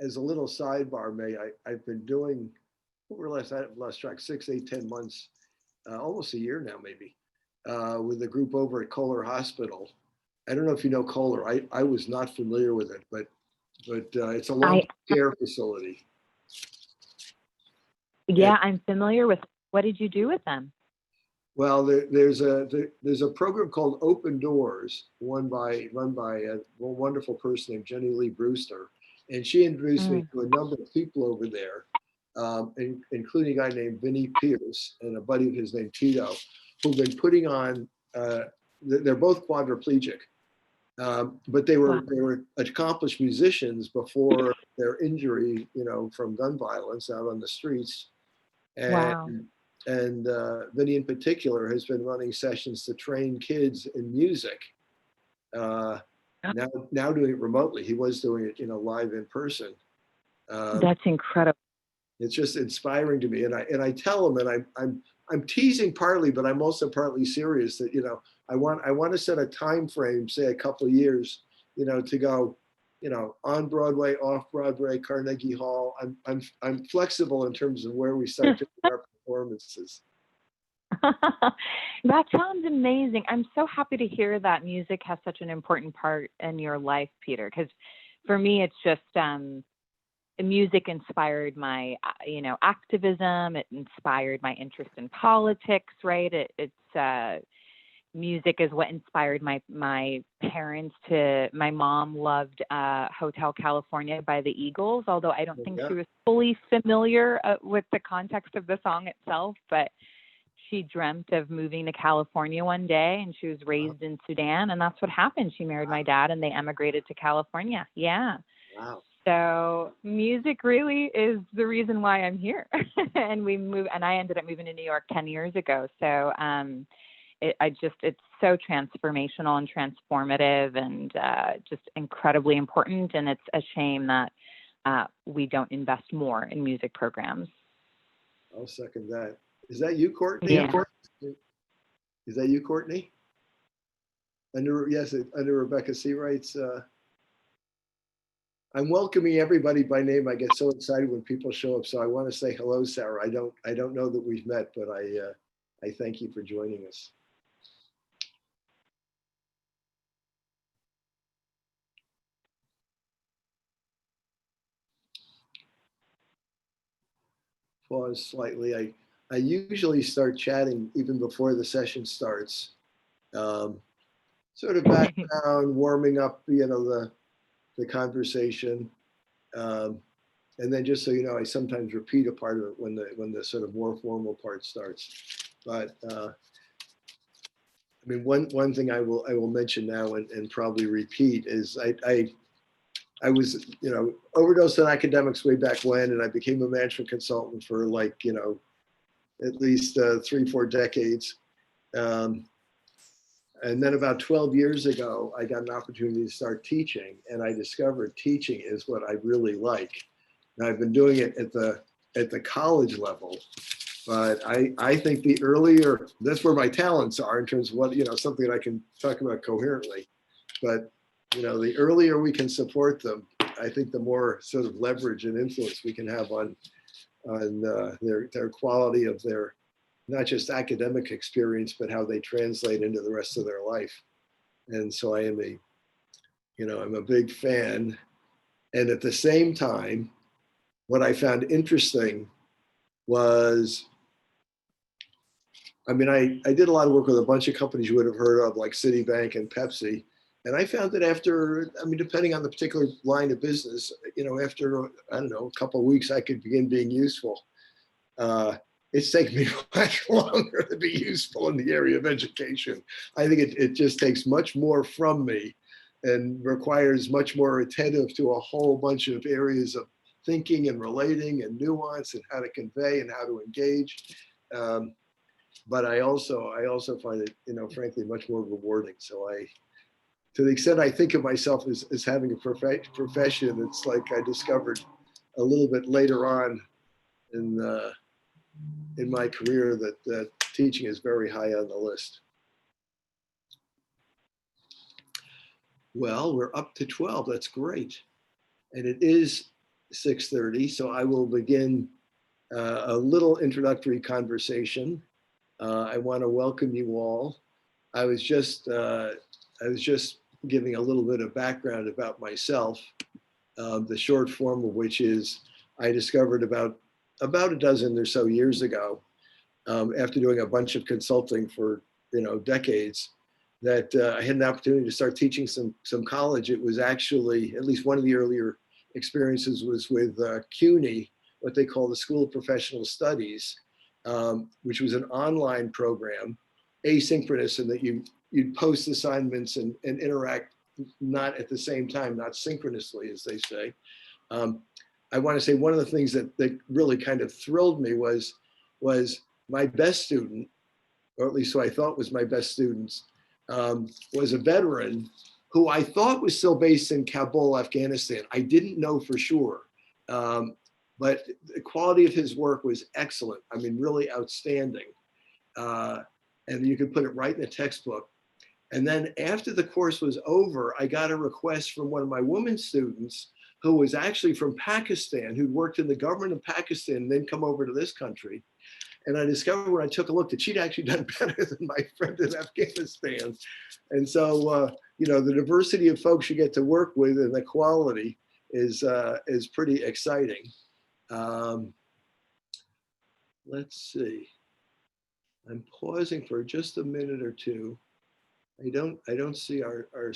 as a little sidebar, May, I've been doing over I've lost track, 6, 8, 10 months, almost a year now, maybe, with a group over at Kohler Hospital. I don't know if you know Kohler. I was not familiar with it, but it's a long I care facility. And Yeah, I'm familiar with. What did you do with them? well, there's a program called Open Doors, run by a wonderful person named Jenny Lee Brewster, and she introduced me Mm, to a number of people over there, including a guy named Vinny Pierce and a buddy of his named Tito, who've been putting on. They're both quadriplegic, but wow. they were accomplished musicians before their injury, from gun violence out on the streets, and Wow. Vinny in particular has been running sessions to train kids in music. Uh, now doing it remotely. He was doing it, live in person. Um, That's incredible. it's just inspiring to me, and I tell him, and I'm teasing partly, but I'm also partly serious that I want to set a time frame, say a couple of years, to go, on Broadway, off Broadway, Carnegie Hall. I'm flexible in terms of where we start doing our performances. That sounds amazing. I'm so happy to hear that music has such an important part in your life, Peter, because for me, it's just music inspired my, activism. It inspired my interest in politics, right? It's music is what inspired my parents to. My mom loved Hotel California by the Eagles, although I don't think Yeah. she was fully familiar with the context of the song itself, but she dreamt of moving to California one day, and she was Wow. raised in Sudan, and that's what happened. She married my dad and they emigrated to California. Yeah. Wow. So music really is the reason why I'm here. And we moved, and I ended up moving to New York 10 years ago. So it's so transformational and transformative, and just incredibly important. And it's a shame that we don't invest more in music programs. I'll second that. Is that you, Courtney? Yeah. Is that you, Courtney? Yes, under Rebecca Seawright's. I'm welcoming everybody by name. I get so excited when people show up. So I want to say hello, Sarah. I don't know that we've met, but I thank you for joining us. Pause slightly. I usually start chatting even before the session starts. Um, Sort of background, warming up, the conversation. Um, and then just so you know, I sometimes repeat a part of it when the sort of more formal part starts. But I mean, one thing I will mention now and probably repeat is I was overdosed on academics way back when, and I became a management consultant for like at least 3-4 decades. Um, and then about 12 years ago, I got an opportunity to start teaching, and I discovered teaching is what I really like. And I've been doing it at the college level, but I think the earlier, that's where my talents are in terms of what, something that I can talk about coherently. But, the earlier we can support them, I think the more sort of leverage and influence we can have on their quality of their, not just academic experience, but how they translate into the rest of their life. And so I'm a big fan. And at the same time, what I found interesting was, I mean, I did a lot of work with a bunch of companies you would have heard of, like Citibank and Pepsi. And I found that after, I mean, depending on the particular line of business, after, I don't know, a couple of weeks, I could begin being useful. Uh, it's taken me much longer to be useful in the area of education. I think it just takes much more from me and requires much more attentive to a whole bunch of areas of thinking and relating and nuance and how to convey and how to engage. Um, but I also find it, frankly, much more rewarding. So to the extent I think of myself as having a profession, it's like I discovered a little bit later on in in my career that teaching is very high on the list. Well, we're up to 12. That's great. And it is 6:30. So I will begin a little introductory conversation. I want to welcome you all. I was just giving a little bit of background about myself, the short form of which is I discovered about a dozen or so years ago, after doing a bunch of consulting for decades, that I had an opportunity to start teaching some college. It was actually, at least one of the earlier experiences was with CUNY, what they call the School of Professional Studies, which was an online program, asynchronous, in that you'd post assignments and interact, not at the same time, not synchronously, as they say. I want to say one of the things that really kind of thrilled me was my best student, or at least who I thought was my best students, was a veteran who I thought was still based in Kabul, Afghanistan. I didn't know for sure. But the quality of his work was excellent. I mean, really outstanding. And you could put it right in the textbook. And then after the course was over, I got a request from one of my women students who was actually from Pakistan, who'd worked in the government of Pakistan and then come over to this country. And I discovered when I took a look that she'd actually done better than my friend in Afghanistan. And so, the diversity of folks you get to work with and the quality is pretty exciting. Let's see. I'm pausing for just a minute or two. I don't see our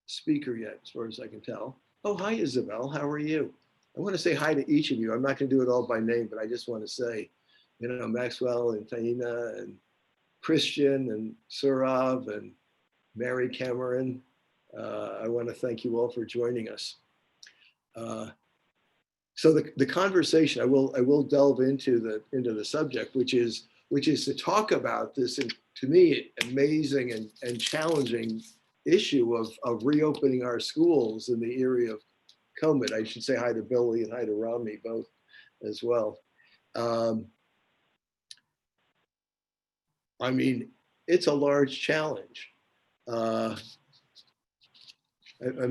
speaker yet, as far as I can tell. Oh, hi, Isabel. How are you? I want to say hi to each of you. I'm not going to do it all by name, but I just want to say, Maxwell and Taina and Christian and Surav and Mary Cameron. I want to thank you all for joining us. So the conversation, I will delve into the subject, which is to talk about this, to me, amazing and challenging issue of reopening our schools in the area of COVID. I should say hi to Billy and hi to Romney both as well. I mean, it's a large challenge. I'm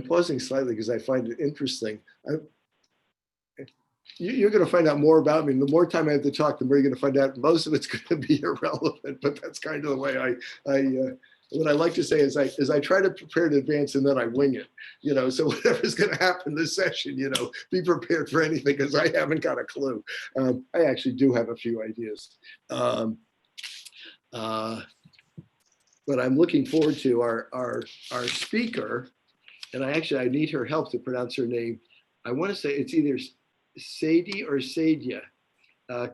pausing slightly because I find it interesting. You're going to find out more about me. And the more time I have to talk, the more you're going to find out. Most of it's going to be irrelevant, but that's kind of the way what I like to say is I try to prepare in advance and then I wing it, so whatever's going to happen this session, be prepared for anything because I haven't got a clue. I actually do have a few ideas. But I'm looking forward to our speaker, and I need her help to pronounce her name. I want to say it's either Sadie or Sadia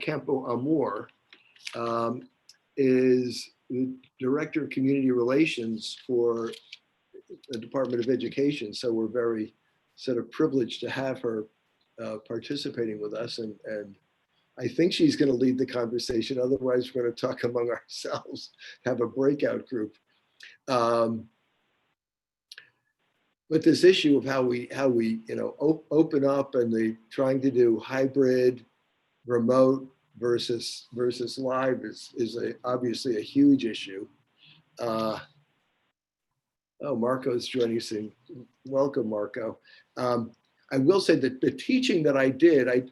Campo Amor, is the Director of Community Relations for the Department of Education. So we're very sort of privileged to have her participating with us, and I think she's going to lead the conversation. Otherwise, we're going to talk among ourselves, have a breakout group. But this issue of how we open up and the trying to do hybrid, remote versus live is obviously a huge issue. Oh, Marco's joining us. Welcome, Marco. I will say that the teaching that I did, I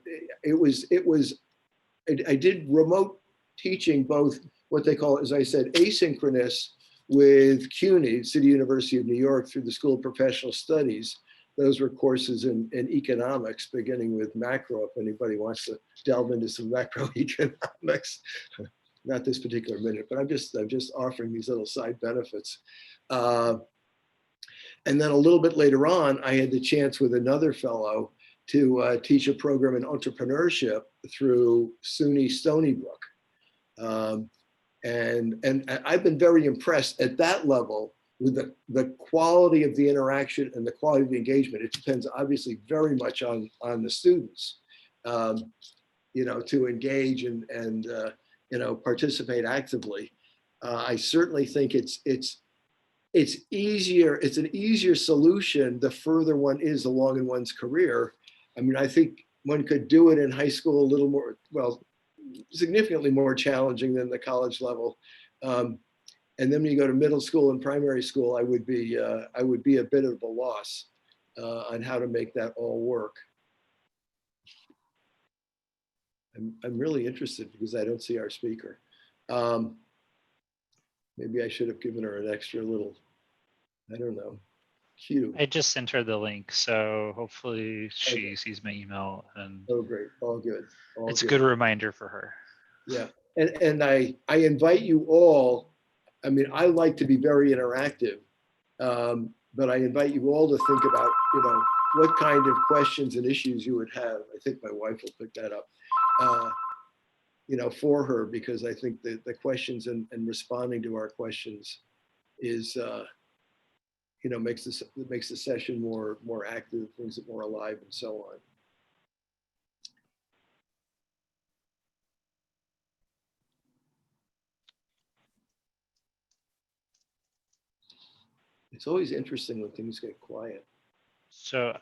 did remote teaching, both what they call, as I said, asynchronous with CUNY, City University of New York, through the School of Professional Studies. Those were courses in economics, beginning with macro, if anybody wants to delve into some macroeconomics. Not this particular minute, but I'm just offering these little side benefits. And then a little bit later on, I had the chance with another fellow to teach a program in entrepreneurship through SUNY Stony Brook. And I've been very impressed at that level with the quality of the interaction and the quality of the engagement. It depends obviously very much on the students, to engage and participate actively. I certainly think it's easier. It's an easier solution the further one is along in one's career. I mean, I think one could do it in high school a little more, well, significantly more challenging than the college level. And then when you go to middle school and primary school, I would be a bit of a loss on how to make that all work. I'm really interested because I don't see our speaker. Maybe I should have given her an extra little, I don't know, cue. I just sent her the link, so hopefully she Okay. sees my email, and Oh, great. All good. All it's a good. good reminder for her. Yeah. And I invite you all, I mean, I like to be very interactive, but I invite you all to think about, what kind of questions and issues you would have. I think my wife will pick that up, for her, because I think the questions and responding to our questions is, makes the session more active, brings it more alive, and so on. It's always interesting when things get quiet. So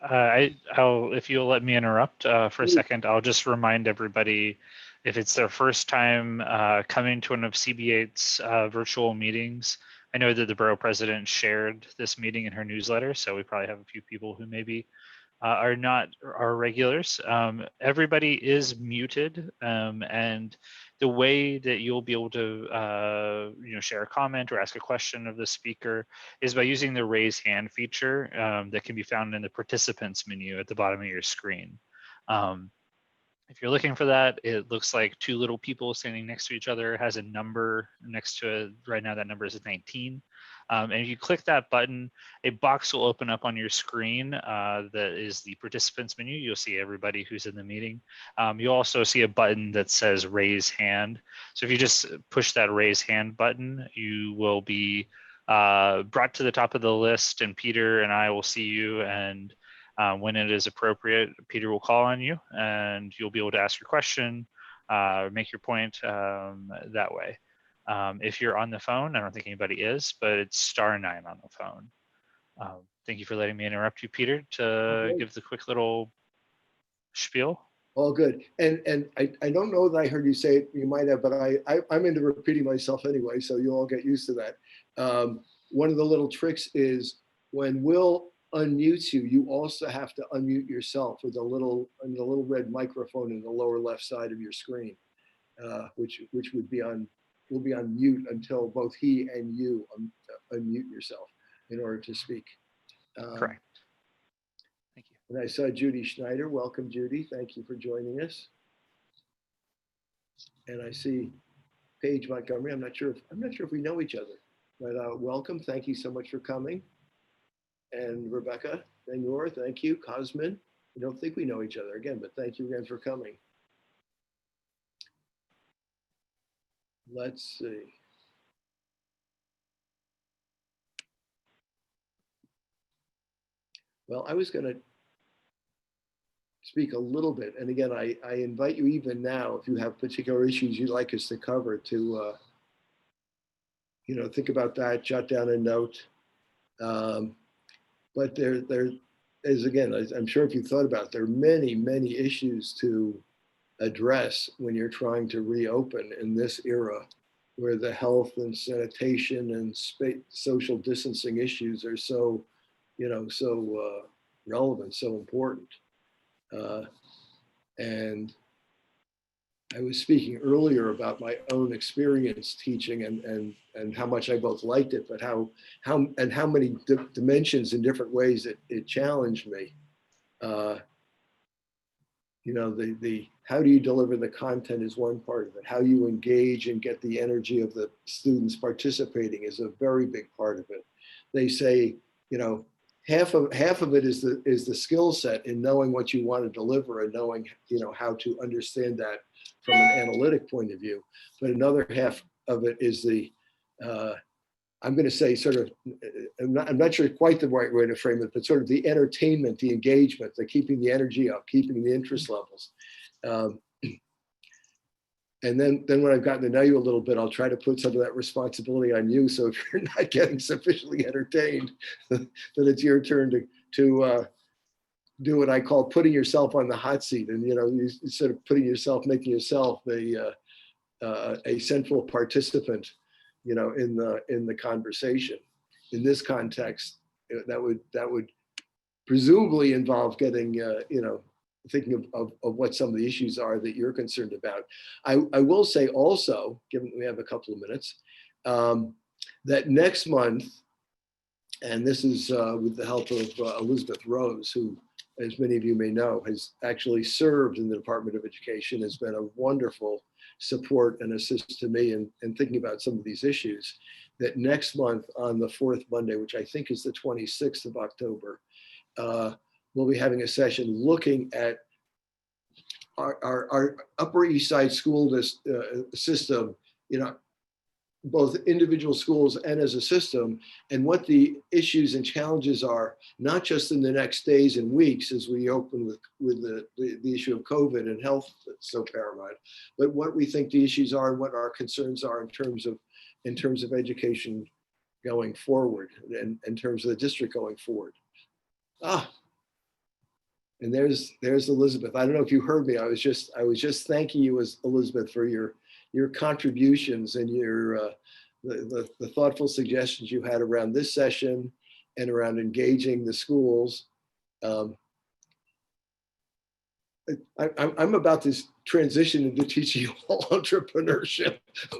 I'll, if you'll let me interrupt for a second, I'll just remind everybody, if it's their first time coming to one of CB8's virtual meetings, I know that the borough president shared this meeting in her newsletter, so we probably have a few people who maybe are not our regulars. Everybody is muted, and the way that you'll be able to share a comment or ask a question of the speaker is by using the raise hand feature that can be found in the participants menu at the bottom of your screen. If you're looking for that, it looks like two little people standing next to each other, has a number next to it. Right now, that number is 19. And if you click that button, a box will open up on your screen that is the participants menu. You'll see everybody who's in the meeting. You'll also see a button that says raise hand. So if you just push that raise hand button, you will be brought to the top of the list, and Peter and I will see you, and when it is appropriate, Peter will call on you and you'll be able to ask your question, make your point that way. If you're on the phone, I don't think anybody is, but it's *9 on the phone. Thank you for letting me interrupt you, Peter, to give the quick little spiel. All good. And I don't know that I heard you say it, you might have, but I'm into repeating myself anyway, so you all get used to that. One of the little tricks is when Will unmutes you, you also have to unmute yourself with a little red microphone in the lower left side of your screen, which will be on mute until both he and you unmute yourself in order to speak. Correct. Thank you. And I saw Judy Schneider. Welcome, Judy. Thank you for joining us. And I see Paige Montgomery. I'm not sure if we know each other, but welcome. Thank you so much for coming. And Rebecca Benyor, thank you. Cosmin, I don't think we know each other again, but thank you again for coming. Let's see. Well, I was going to speak a little bit. And again, I invite you even now, if you have particular issues you'd like us to cover, to think about that, jot down a note. But there is, again, I'm sure if you thought about it, there are many, many issues to address when you're trying to reopen in this era, where the health and sanitation and social distancing issues are so, relevant, so important. And I was speaking earlier about my own experience teaching and how much I both liked it, but how many dimensions in different ways it challenged me. The how do you deliver the content is one part of it. How you engage and get the energy of the students participating is a very big part of it. They say, half of it is the skill set in knowing what you want to deliver and knowing, how to understand that from an analytic point of view. But another half of it is the, I'm going to say sort of, I'm not sure quite the right way to frame it, but sort of the entertainment, the engagement, the keeping the energy up, keeping the interest levels. And then when I've gotten to know you a little bit, I'll try to put some of that responsibility on you. So if you're not getting sufficiently entertained, then it's your turn to do what I call putting yourself on the hot seat. And, you sort of making yourself a central participant, in the conversation. In this context, that would presumably involve getting, thinking of what some of the issues are that you're concerned about. I will say also, given we have a couple of minutes, that next month, and this is with the help of Elizabeth Rose, who, as many of you may know, has actually served in the Department of Education, has been a wonderful support and assist to me in thinking about some of these issues, that next month on the fourth Monday, which I think is the 26th of October, we'll be having a session looking at our Upper East Side school system, both individual schools and as a system, and what the issues and challenges are, not just in the next days and weeks as we open with the issue of COVID and health that's so paramount, but what we think the issues are and what our concerns are in terms of education going forward and in terms of the district going forward. And there's Elizabeth. I don't know if you heard me. I was just thanking you, as Elizabeth, for your contributions and your the thoughtful suggestions you had around this session and around engaging the schools. I'm about to transition into teaching you all entrepreneurship,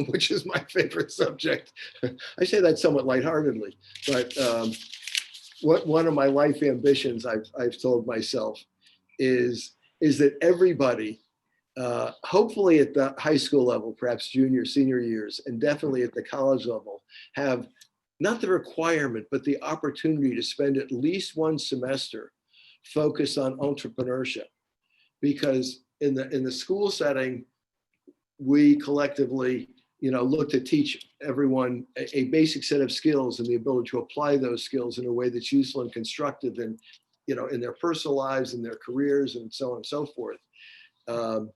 which is my favorite subject. I say that somewhat lightheartedly, but one of my life ambitions I've told myself is that everybody, hopefully at the high school level, perhaps junior, senior years, and definitely at the college level, have not the requirement, but the opportunity to spend at least one semester focused on entrepreneurship. Because in the school setting, we collectively, look to teach everyone a basic set of skills and the ability to apply those skills in a way that's useful and constructive and, in their personal lives and their careers and so on and so forth. But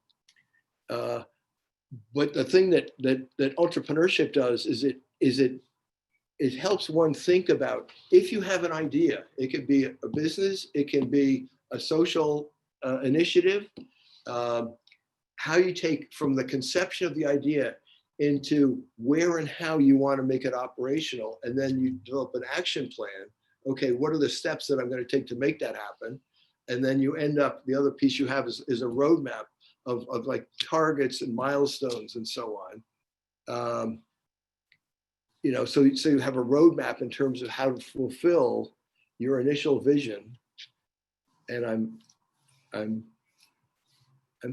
the thing that entrepreneurship does is it helps one think about, if you have an idea, it could be a business, it can be a social initiative, how you take from the conception of the idea into where and how you want to make it operational, and then you develop an action plan. Okay, what are the steps that I'm going to take to make that happen? And then you end up, the other piece you have is a roadmap of like targets and milestones and so on. So you have a roadmap in terms of how to fulfill your initial vision. And I'm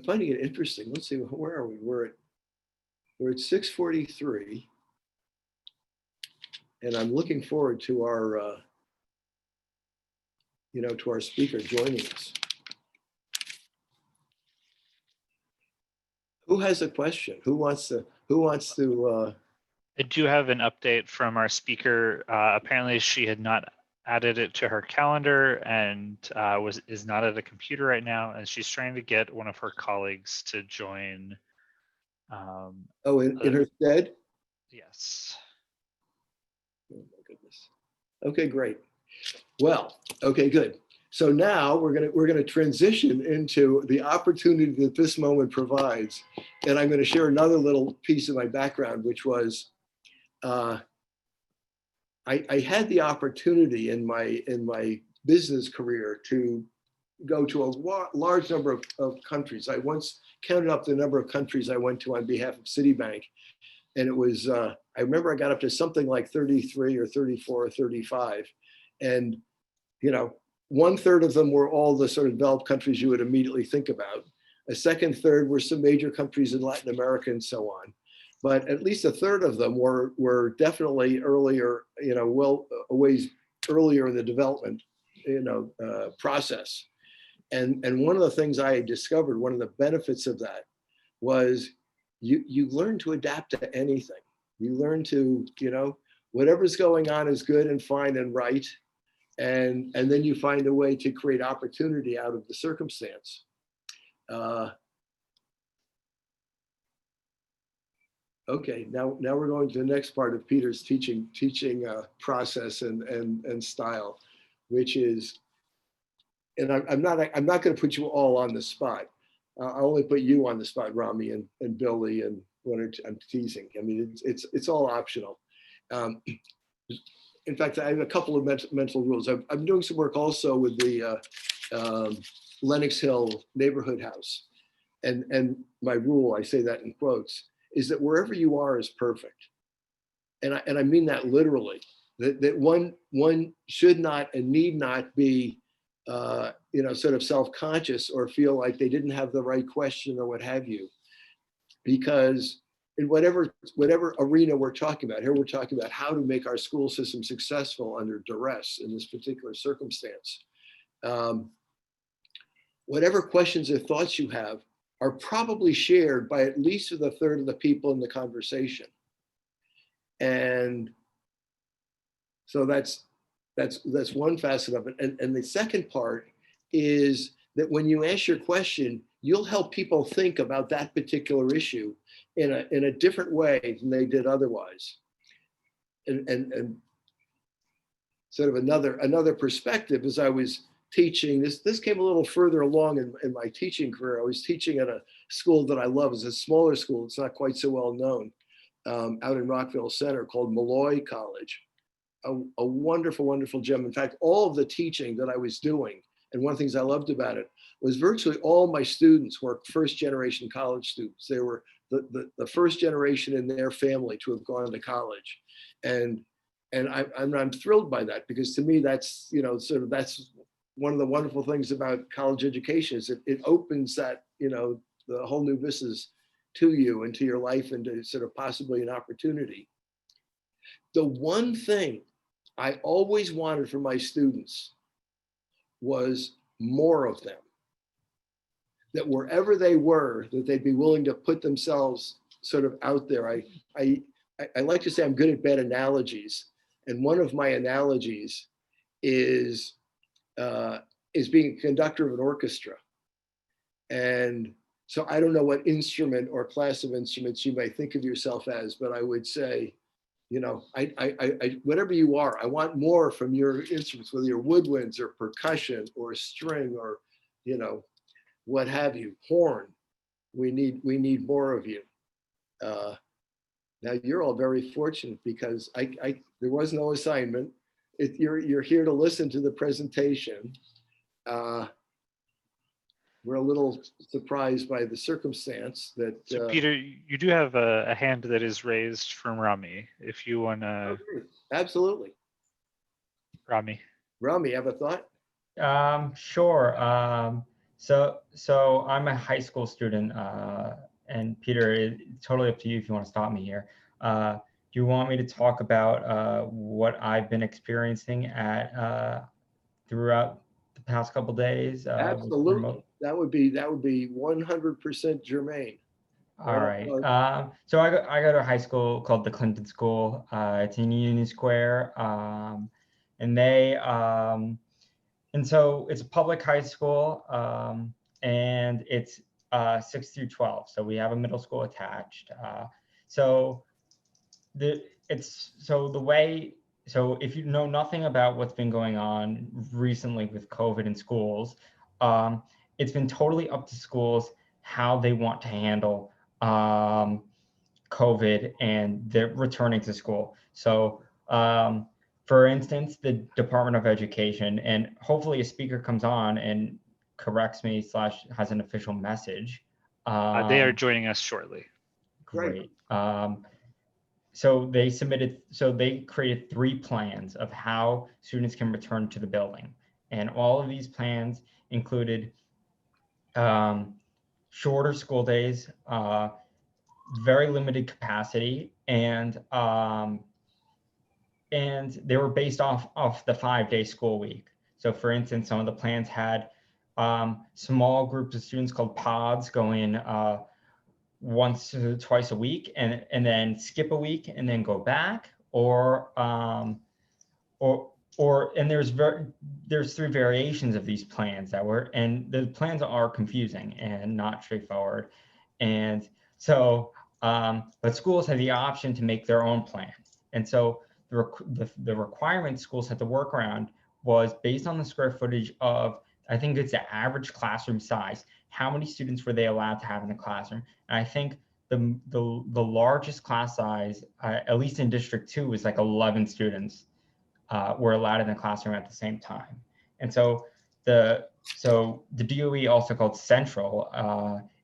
finding it interesting. Let's see, where are we? We're at 6:43, and I'm looking forward to our to our speaker joining us. Who has a question? Who wants to? I do have an update from our speaker. Apparently, she had not added it to her calendar and is not at a computer right now, and she's trying to get one of her colleagues to join. In her stead? Yes. Oh my goodness. Okay, great. Well, okay, good. So now we're gonna transition into the opportunity that this moment provides, and I'm going to share another little piece of my background, which was I had the opportunity in my business career to go to a large number of countries. I once counted up the number of countries I went to on behalf of Citibank, and it was I remember I got up to something like 33 or 34 or 35, and 1/3 of them were all the sort of developed countries you would immediately think about. A second third were some major countries in Latin America and so on. But at least 1/3 of them were definitely earlier, well a ways earlier in the development, process. And one of the things I discovered, one of the benefits of that was you learn to adapt to anything. You learn to, whatever's going on is good and fine and right. And then you find a way to create opportunity out of the circumstance. Okay, now we're going to the next part of Peter's teaching process and style, which is, and I'm not going to put you all on the spot. I'll only put you on the spot, Rami and Billy, and I'm teasing. I mean, it's all optional. In fact, I have a couple of mental rules. I'm doing some work also with the Lenox Hill neighborhood house. And my rule, I say that in quotes, is that wherever you are is perfect. And I mean that literally, that one should not and need not be, sort of self-conscious or feel like they didn't have the right question or what have you, because in whatever arena we're talking about, here we're talking about how to make our school system successful under duress in this particular circumstance. Whatever questions or thoughts you have are probably shared by at least a third of the people in the conversation. And so that's one facet of it. And the second part is that when you ask your question, you'll help people think about that particular issue in a different way than they did otherwise. And sort of another perspective, as I was teaching, this came a little further along in my teaching career. I was teaching at a school that I love. It's a smaller school. It's not quite so well known, out in Rockville Center, called Malloy College. A wonderful, wonderful gem. In fact, all of the teaching that I was doing, and one of the things I loved about it, was virtually all my students were first generation college students. They were the first generation in their family to have gone to college. And I'm thrilled by that, because to me, that's, that's one of the wonderful things about college education, is it opens that, the whole new vistas to you and to your life, and to sort of possibly an opportunity. The one thing I always wanted for my students was more of them. That wherever they were, that they'd be willing to put themselves sort of out there. I like to say I'm good at bad analogies. And one of my analogies is being a conductor of an orchestra. And so I don't know what instrument or class of instruments you may think of yourself as, but I would say, whatever you are, I want more from your instruments, whether you're woodwinds or percussion or string or, what have you, horn. We need more of you. Now you're all very fortunate, because there was no assignment. You're here to listen to the presentation. We're a little surprised by the circumstance that. So Peter, you do have a hand that is raised from Rami. If you want to. Absolutely. Rami, have a thought? Sure. So I'm a high school student, and Peter, it's totally up to you if you want to stop me here. Do you want me to talk about what I've been experiencing throughout the past couple days? Absolutely. That would be 100% germane. All right. So I go to a high school called the Clinton School. It's in Union Square, and so it's a public high school, and it's 6 through 12. So we have a middle school attached. So if you know nothing about what's been going on recently with COVID in schools, it's been totally up to schools how they want to handle COVID and they're returning to school. So for instance, the Department of Education, and hopefully a speaker comes on and corrects me / has an official message. they are joining us shortly. Great. So they created 3 plans of how students can return to the building. And all of these plans included shorter school days, very limited capacity, and they were based off the 5-day school week. So for instance, some of the plans had small groups of students called pods go in once to twice a week and then skip a week and then go back, and there's 3 variations of these plans and the plans are confusing and not straightforward. And so, but schools have the option to make their own plan. And so the requirement schools had to work around was based on the square footage of, I think it's the average classroom size. How many students were they allowed to have in the classroom? And I think the largest class size, at least in District 2, was like 11 students were allowed in the classroom at the same time. And so the so the DOE, also called Central,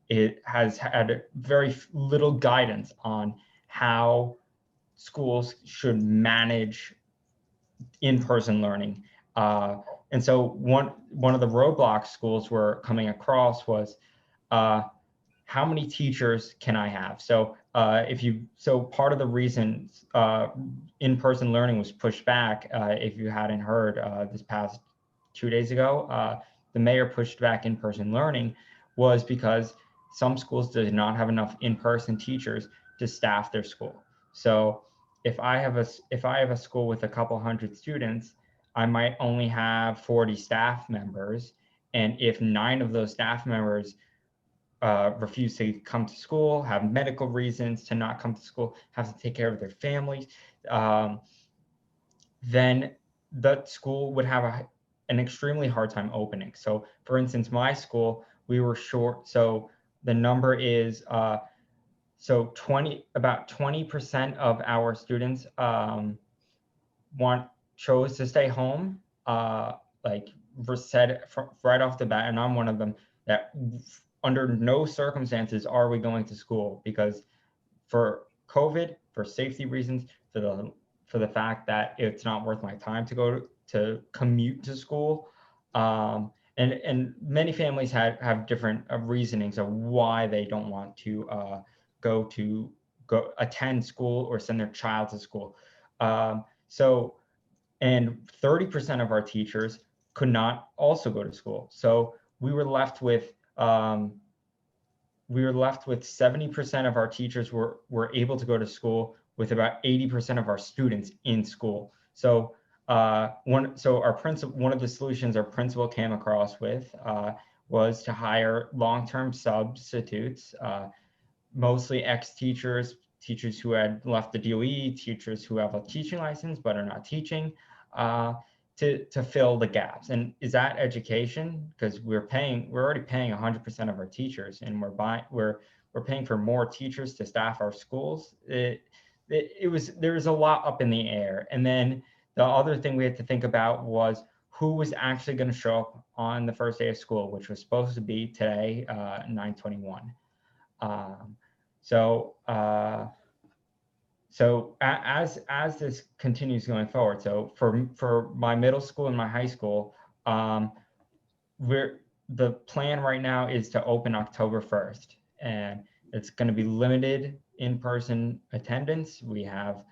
it has had very little guidance on how schools should manage in-person learning. And so one of the roadblocks schools were coming across was, how many teachers can I have? So part of the reason in-person learning was pushed back, if you hadn't heard, this past 2 days ago, the mayor pushed back in-person learning was because some schools did not have enough in-person teachers to staff their school. So if I have a school with a couple hundred students, I might only have 40 staff members. And if 9 of those staff members refuse to come to school, have medical reasons to not come to school, have to take care of their families, then that school would have an extremely hard time opening. So for instance, my school, we were short. So the number is, about 20% of our students chose to stay home, like said right off the bat, and I'm one of them, that under no circumstances are we going to school, because for COVID, for safety reasons, for the fact that it's not worth my time to commute to school. And many families have different reasonings of why they don't want to go attend school or send their child to school. And 30% of our teachers could not also go to school. So we were left with 70% of our teachers were able to go to school, with about 80% of our students in school. So one of the solutions our principal came across with was to hire long-term substitutes, mostly ex-teachers, teachers who had left the DOE, teachers who have a teaching license but are not teaching, to fill the gaps. And is that education? Because we're already paying 100% of our teachers, and we're paying for more teachers to staff our schools. There was a lot up in the air. And then the other thing we had to think about was who was actually going to show up on the first day of school, which was supposed to be today, 9/21. So as this continues going forward, so for my middle school and my high school, the plan right now is to open October 1st, and it's going to be limited in-person attendance. We have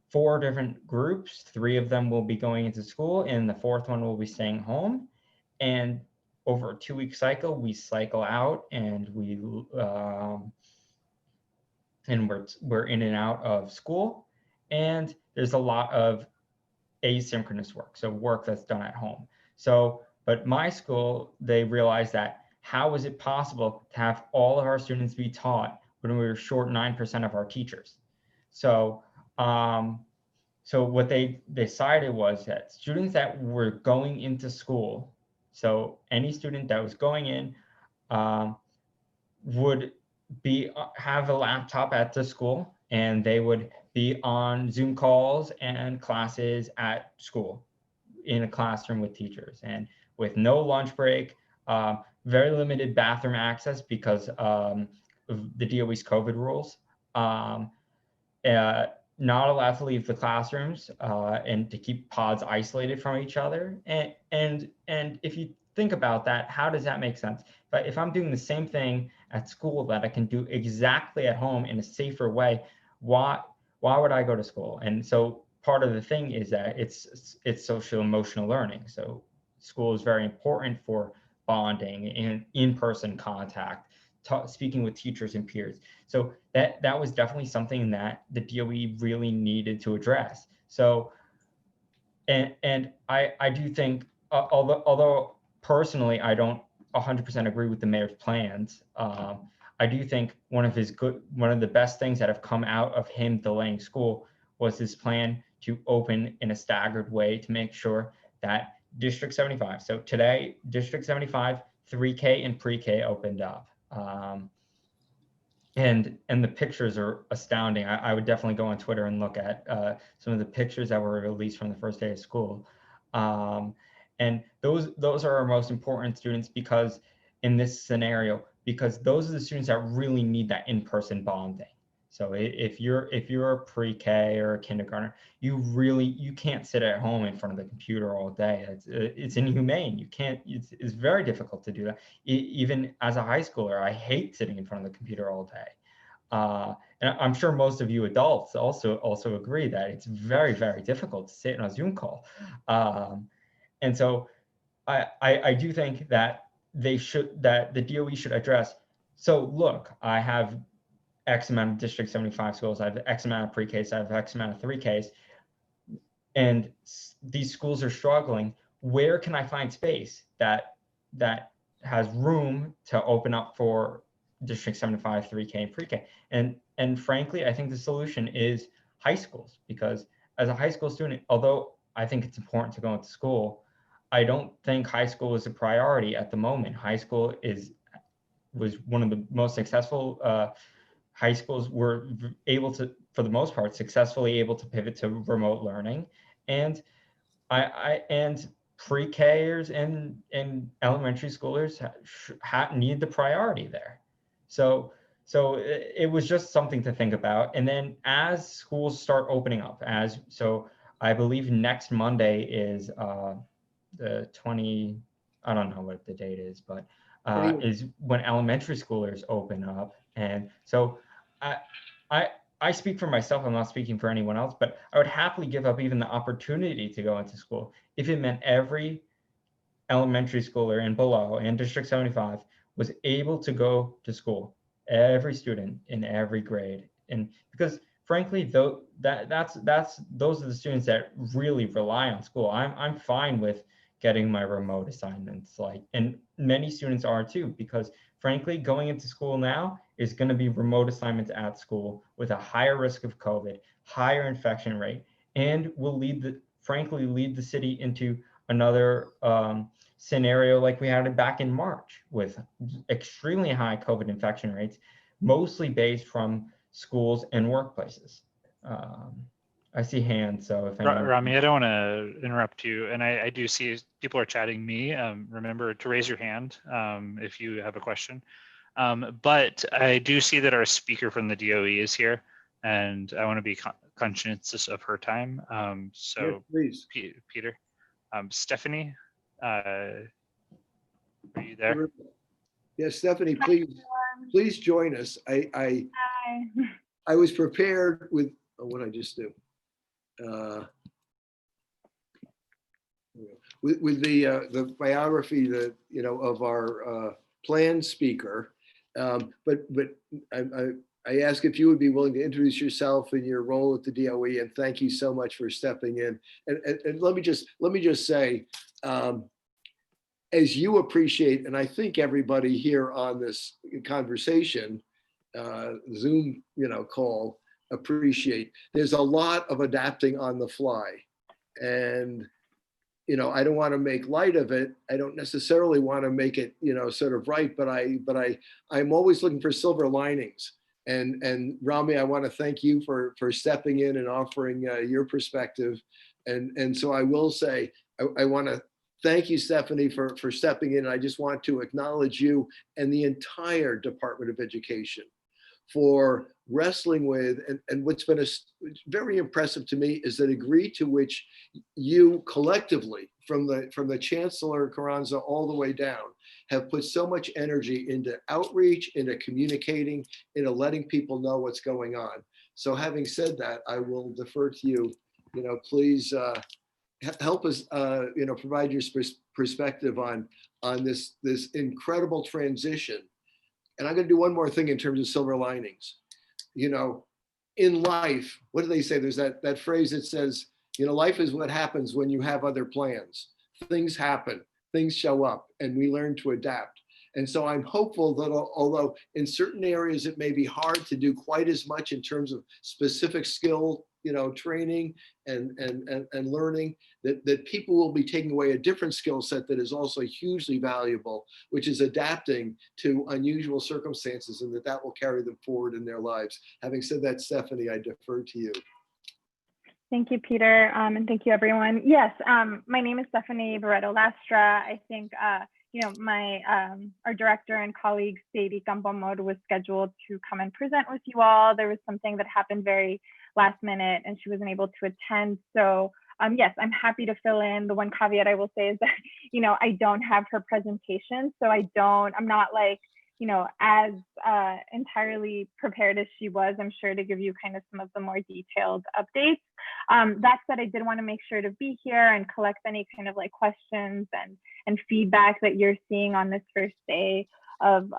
4 different groups. 3 of them will be going into school, and the 4th one will be staying home. And over a 2-week cycle, we cycle out, and we're in and out of school. And there's a lot of asynchronous work, so work that's done at home. But my school, they realized that how is it possible to have all of our students be taught when we were short 9% of our teachers? So what they decided was that students that were going into school, so any student that was going in would have a laptop at the school, and they would be on Zoom calls and classes at school in a classroom with teachers, and with no lunch break, very limited bathroom access because of the DOE's COVID rules. Not allowed to leave the classrooms, and to keep pods isolated from each other. And if you think about that, how does that make sense? But if I'm doing the same thing at school that I can do exactly at home in a safer way, why would I go to school? And so part of the thing is that it's social emotional learning. So school is very important for bonding and in-person contact, speaking with teachers and peers. So that was definitely something that the DOE really needed to address. So, and I do think, although personally I don't 100% agree with the mayor's plans, I do think one of the best things that have come out of him delaying school was his plan to open in a staggered way to make sure that District 75. So today, District 75, 3K and pre-K opened up. And the pictures are astounding. I would definitely go on Twitter and look at some of the pictures that were released from the first day of school. And those are our most important students, because in this scenario, because those are the students that really need that in-person bonding. So if you're a pre-K or a kindergartner, you can't sit at home in front of the computer all day. It's inhumane. You can't. It's very difficult to do that. Even as a high schooler, I hate sitting in front of the computer all day. And I'm sure most of you adults also agree that it's very, very difficult to sit on a Zoom call. And so I do think that that the DOE should address. So look, I have X amount of District 75 schools, I have X amount of pre-Ks, I have X amount of 3Ks, and these schools are struggling. Where can I find space that has room to open up for District 75, 3K, and pre-K? And frankly, I think the solution is high schools, because as a high school student, although I think it's important to go into school, I don't think high school is a priority at the moment. High school was one of the most successful high schools were able to, for the most part, successfully able to pivot to remote learning, and and pre-Kers and elementary schoolers need the priority there. So it was just something to think about. And then as schools start opening up, so I believe next Monday is the 20, I don't know what the date is, but is when elementary schoolers open up. And so I speak for myself, I'm not speaking for anyone else, but I would happily give up even the opportunity to go into school if it meant every elementary schooler and below and District 75 was able to go to school, every student in every grade. And because frankly, those are the students that really rely on school. I'm fine with getting my remote assignments, and many students are too, because frankly, going into school now is going to be remote assignments at school with a higher risk of COVID, higher infection rate, and will lead the city into another scenario like we had it back in March, with extremely high COVID infection rates, mostly based from schools and workplaces. I see hands, so if anyone... Rami, I don't want to interrupt you, and I do see people are chatting me. Remember to raise your hand if you have a question. But I do see that our speaker from the DOE is here, and I want to be conscientious of her time. So please. Peter, Stephanie, are you there? Yes, Stephanie, please join us. Hi. I was prepared with what I just do. With the biography of our planned speaker, but I ask if you would be willing to introduce yourself and your role at the DOE, and thank you so much for stepping in. And let me just say, as you appreciate, and I think everybody here on this conversation, Zoom call, appreciate, there's a lot of adapting on the fly. And I don't want to make light of it. I don't necessarily want to make it sort of right, but I'm always looking for silver linings. And Rami, I want to thank you for stepping in and offering your perspective. And so I will say, I want to thank you, Stephanie, for stepping in. I just want to acknowledge you and the entire Department of Education for wrestling with, and what's been very impressive to me is the degree to which you collectively, from the Chancellor Carranza all the way down, have put so much energy into outreach, into communicating, into letting people know what's going on. So having said that, I will defer to you. Please help us, provide your perspective on this incredible transition. And I'm going to do one more thing in terms of silver linings. In life, what do they say? There's that phrase that says, life is what happens when you have other plans. Things happen, things show up, and we learn to adapt. And so I'm hopeful that although in certain areas it may be hard to do quite as much in terms of specific skill, training and learning, that people will be taking away a different skill set that is also hugely valuable, which is adapting to unusual circumstances, and that will carry them forward in their lives. Having said that, Stephanie, I defer to you. Thank you, Peter, and thank you, everyone. Yes, my name is Stephanie Barreto Lastra. I think, my our director and colleague, Sadie Campomor, was scheduled to come and present with you all. There was something that happened very last minute, and she wasn't able to attend. So, yes, I'm happy to fill in. The one caveat I will say is that, I don't have her presentation, so I'm not like, as entirely prepared as she was, I'm sure, to give you kind of some of the more detailed updates. That said, I did want to make sure to be here and collect any kind of like questions and feedback that you're seeing on this first day of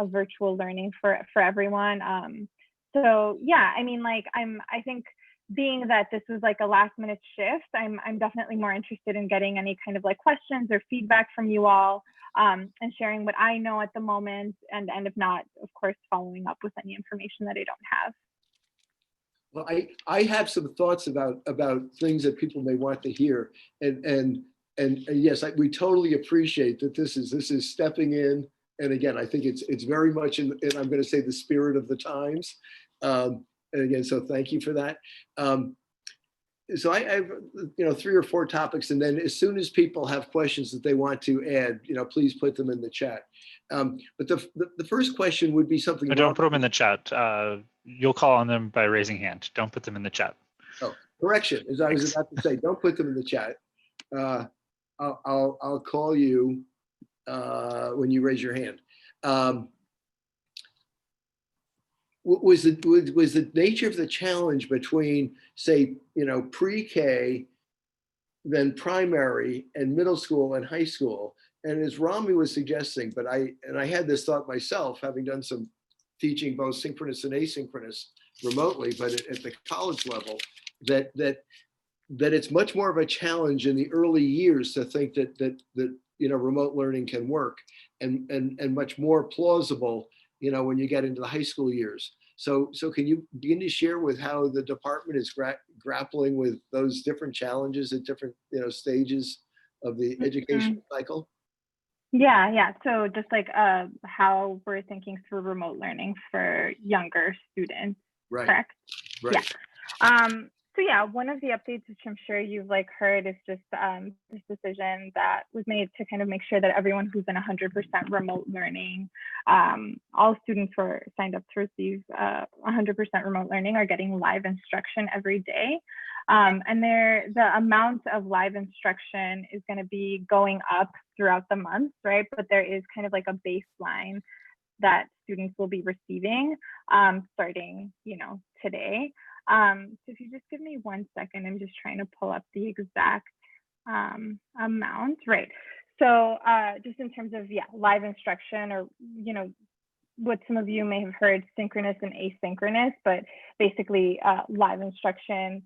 virtual learning for everyone. So yeah, I mean, like I think being that this was like a last minute shift, I'm definitely more interested in getting any kind of like questions or feedback from you all. And sharing what I know at the moment, and if not, of course, following up with any information that I don't have. Well, I have some thoughts about things that people may want to hear, and yes, we totally appreciate that this is stepping in. And again, I think it's very much in I'm going to say the spirit of the times. And again, so thank you for that. So I have 3 or 4 topics, and then as soon as people have questions that they want to add, please put them in the chat. But the first question would be something. No, don't put them in the chat. You'll call on them by raising hand. Don't put them in the chat. Oh, correction. As I was about to say, don't put them in the chat. I'll call you when you raise your hand. Was the nature of the challenge between, say, pre-K, then primary, and middle school and high school? And as Rami was suggesting, but I had this thought myself, having done some teaching both synchronous and asynchronous remotely, but at the college level, that it's much more of a challenge in the early years to think that remote learning can work, and much more plausible when you get into the high school years. So can you begin to share with how the department is grappling with those different challenges at different stages of the education cycle? Yeah. So just like how we're thinking through remote learning for younger students, right? Correct? Right. Yeah. So yeah, one of the updates, which I'm sure you've like heard, is just this decision that was made to kind of make sure that everyone who's in 100% remote learning, all students who are signed up to receive 100% remote learning are getting live instruction every day. And the amount of live instruction is going to be going up throughout the month, right? But there is kind of like a baseline that students will be receiving starting, today. So if you just give me 1 second, I'm just trying to pull up the exact amount, right? So just in terms of, live instruction, or, what some of you may have heard, synchronous and asynchronous, but basically live instruction,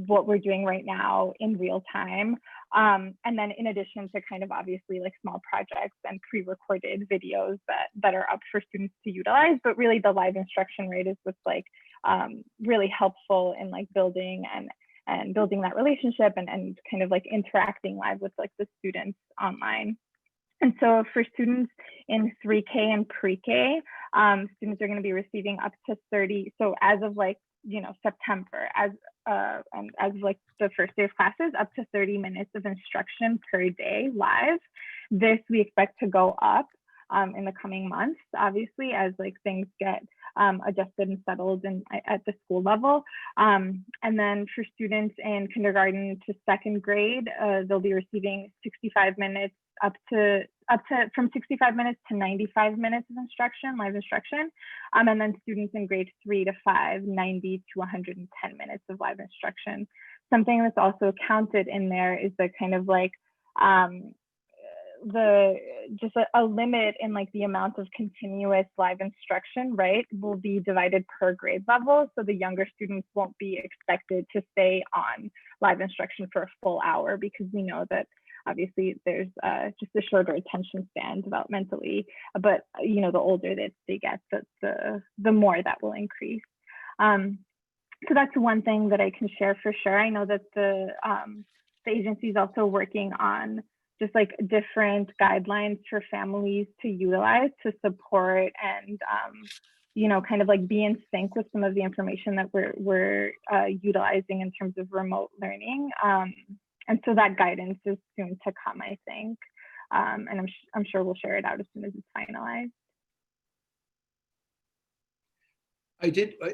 what we're doing right now in real time. And then in addition to kind of obviously like small projects and pre-recorded videos that are up for students to utilize, but really the live instruction rate is what's like really helpful in like building and building that relationship and kind of like interacting live with like the students online. And so for students in 3K and pre-K, students are going to be receiving up to 30. So as of like, September, and as like the first day of classes, up to 30 minutes of instruction per day live. This we expect to go up in the coming months, obviously, as like things get adjusted and settled at the school level. And then for students in kindergarten to 2nd grade, they'll be receiving 65 minutes up to from 65 minutes to 95 minutes of instruction, live instruction. And then students in grades 3 to 5, 90 to 110 minutes of live instruction. Something that's also counted in there is the kind of like a limit in like the amount of continuous live instruction, right, will be divided per grade level. So the younger students won't be expected to stay on live instruction for a full hour, because we know that obviously there's just a shorter attention span developmentally, but the older that they get, the more that will increase. So that's one thing that I can share for sure. I know that the agency is also working on just like different guidelines for families to utilize to support and kind of like be in sync with some of the information that we're utilizing in terms of remote learning. And so that guidance is soon to come, I think. And I'm sure we'll share it out as soon as it's finalized.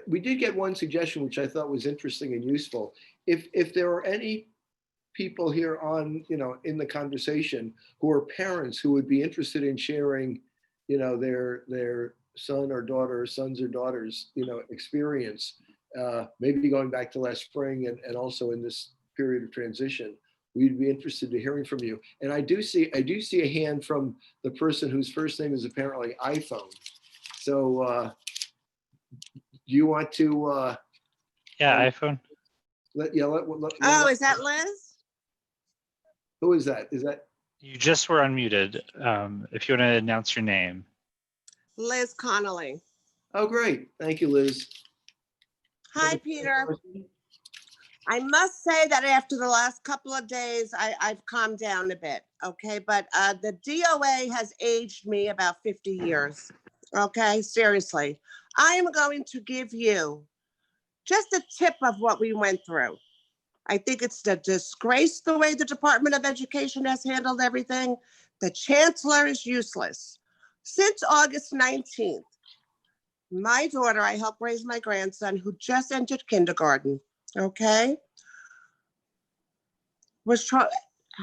We did get one suggestion, which I thought was interesting and useful. If there are any people here on, in the conversation who are parents who would be interested in sharing, their son or daughter, sons or daughters, experience, maybe going back to last spring and also in this period of transition, we'd be interested in hearing from you. And I do see a hand from the person whose first name is apparently iPhone. So do you want to? Yeah, iPhone. Oh, is that Liz? Who is that? Is that? You just were unmuted. If you want to announce your name. Liz Connolly. Oh, great. Thank you, Liz. Hi, Peter. I must say that after the last couple of days, I've calmed down a bit, okay? But the DOA has aged me about 50 years, okay? Seriously. I am going to give you just a tip of what we went through. I think it's a disgrace the way the Department of Education has handled everything. The chancellor is useless. Since August 19th, my daughter, I helped raise my grandson who just entered kindergarten, okay?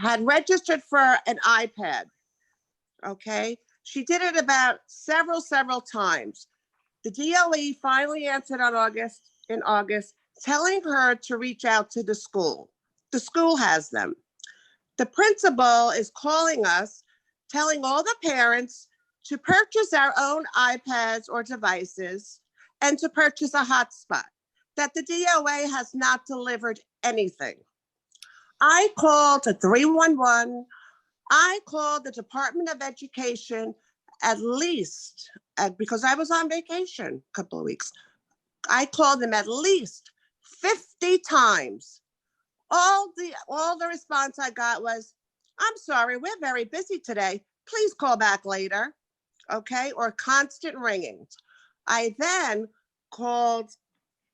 Had registered for an iPad, okay? She did it about several times. The DOE finally answered in August, telling her to reach out to the school. The school has them. The principal is calling us, telling all the parents to purchase our own iPads or devices and to purchase a hotspot, that the DOA has not delivered anything. I called to 311. I called the Department of Education at least, because I was on vacation a couple of weeks, I called them at least 50 times. All the response I got was, I'm sorry, we're very busy today. Please call back later, okay? Or constant ringing. I then called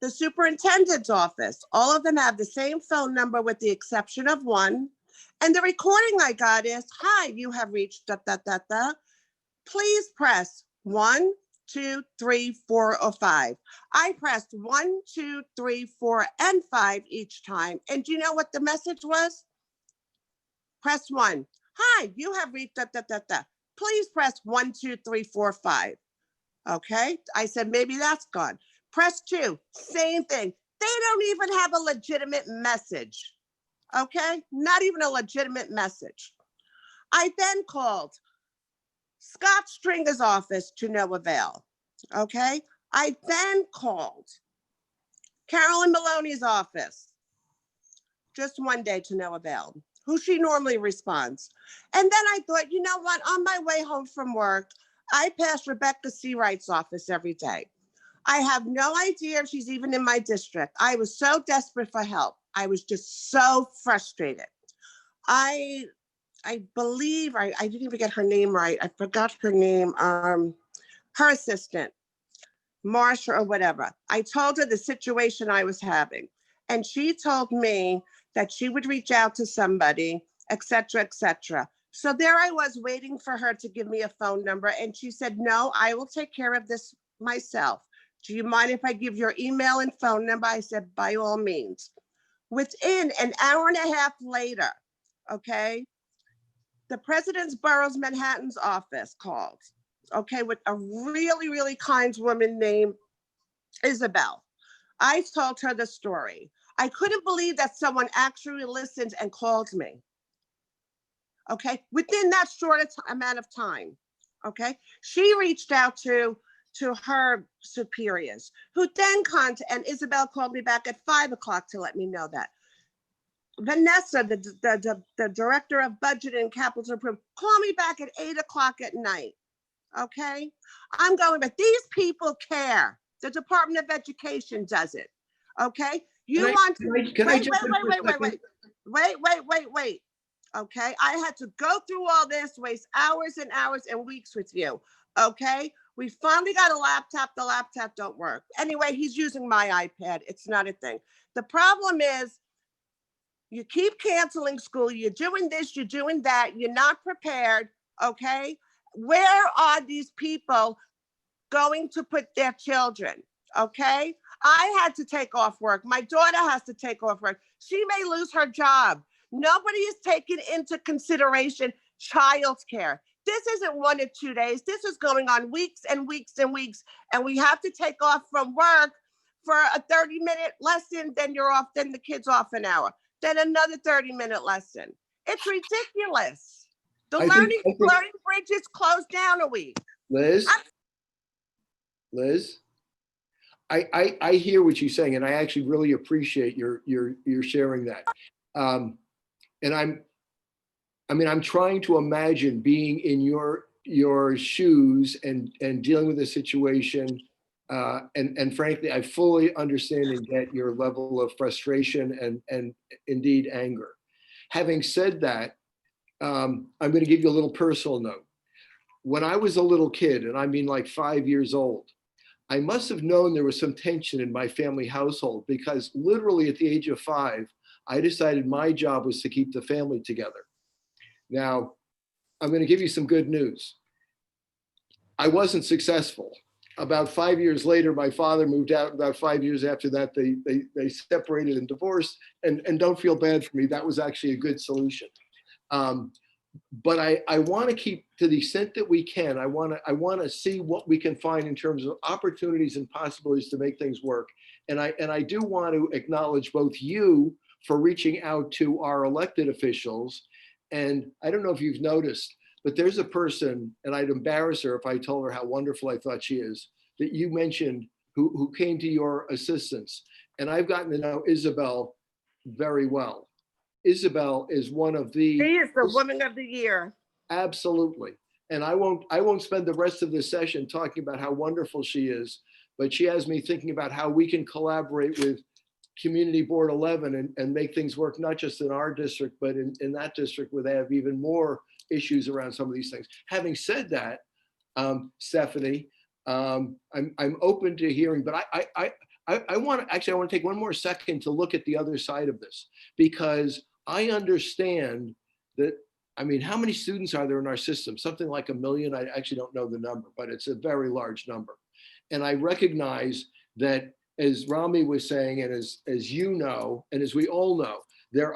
the superintendent's office. All of them have the same phone number with the exception of one. And the recording I got is, hi, you have reached da, da, da, da. Please press 1, 2, 3, 4, or 5. I pressed 1, 2, 3, 4, and 5 each time. And do you know what the message was? Press 1. Hi, you have reached da, da, da, da. Please press 1, 2, 3, 4, 5. Okay. I said, maybe that's gone. Press 2. Same thing. They don't even have a legitimate message. Okay. Not even a legitimate message. I then called Scott Stringer's office to no avail. Okay. I then called Carolyn Maloney's office just one day to no avail, who she normally responds. And then I thought, you know what? On my way home from work, I pass Rebecca Seawright's office every day. I have no idea if she's even in my district. I was so desperate for help. I was just so frustrated. I believe, I didn't even get her name right. I forgot her name. Her assistant, Marsha or whatever. I told her the situation I was having. And she told me that she would reach out to somebody, et cetera, et cetera. So there I was waiting for her to give me a phone number. And she said, no, I will take care of this myself. Do you mind if I give your email and phone number? I said, by all means. Within an hour and a half later, okay, the President's Boroughs Manhattan's office called, okay, with a really, really kind woman named Isabel. I told her the story. I couldn't believe that someone actually listened and called me. Okay, within that short amount of time. Okay, she reached out to her superiors, who then and Isabel called me back at 5 o'clock to let me know that. Vanessa, the director of budget and capital improvement, called me back at 8 o'clock at night. Okay, I'm going, but these people care. The Department of Education does it. Okay, wait. Okay, I had to go through all this, waste hours and hours and weeks with you. Okay, We finally got a laptop. The laptop don't work. Anyway, he's using my iPad. It's not a thing. The problem is you keep canceling school. You're doing this, you're doing that. You're not prepared, okay? Where are these people going to put their children, okay? I had to take off work. My daughter has to take off work. She may lose her job. Nobody is taking into consideration childcare. This isn't 1 or 2 days. This is going on weeks and weeks and weeks. And we have to take off from work for a 30-minute lesson. Then you're off, then the kid's off an hour. Then another 30-minute lesson. It's ridiculous. The I think- learning I think- bridge is closed down a week. Liz, I hear what you're saying, and I actually really appreciate your sharing that. And I'm trying to imagine being in your shoes and dealing with the situation. And frankly, I fully understand and get your level of frustration and indeed anger. Having said that, I'm going to give you a little personal note. When I was a little kid, and I mean like 5 years old, I must have known there was some tension in my family household, because literally at the age of 5, I decided my job was to keep the family together. Now, I'm going to give you some good news. I wasn't successful. About 5 years later, my father moved out. About 5 years after that, they separated and divorced. And don't feel bad for me. That was actually a good solution. But I want to keep, to the extent that we can, I want to see what we can find in terms of opportunities and possibilities to make things work. And I do want to acknowledge both you for reaching out to our elected officials. And I don't know if you've noticed, but there's a person, and I'd embarrass her if I told her how wonderful I thought she is, that you mentioned, who came to your assistance. And I've gotten to know Isabel very well. Isabel is one of the— She is the woman of the year. Absolutely. And I won't spend the rest of this session talking about how wonderful she is, but she has me thinking about how we can collaborate with Community Board 11 and make things work, not just in our district, but in that district where they have even more issues around some of these things. Having said that, Stephanie, I'm open to hearing, but I want to take one more second to look at the other side of this, because I understand that, I mean, how many students are there in our system? Something like 1 million. I actually don't know the number, but it's a very large number. And I recognize that, as Rami was saying, and as you know, and as we all know, they're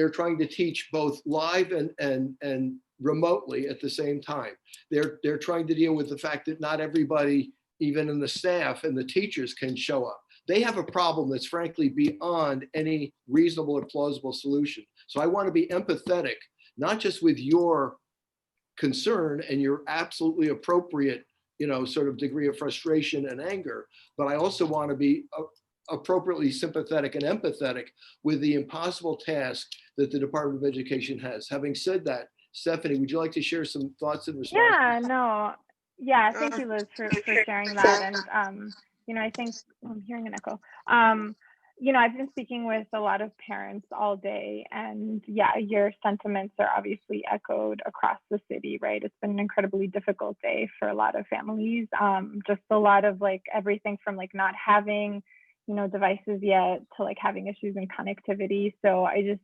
trying to teach both live and remotely at the same time. They're trying to deal with the fact that not everybody, even in the staff and the teachers, can show up. They have a problem that's frankly beyond any reasonable or plausible solution. So I want to be empathetic, not just with your concern and your absolutely appropriate, sort of degree of frustration and anger, but I also want to be appropriately sympathetic and empathetic with the impossible task that the Department of Education has. Having said that, Stephanie, would you like to share some thoughts in response? Yeah, no. Yeah, thank you, Liz, for sharing that. And, I think I'm hearing an echo. I've been speaking with a lot of parents all day, and yeah, your sentiments are obviously echoed across the city, right? It's been an incredibly difficult day for a lot of families. Just a lot of everything from not having, devices yet to having issues in connectivity. So I just,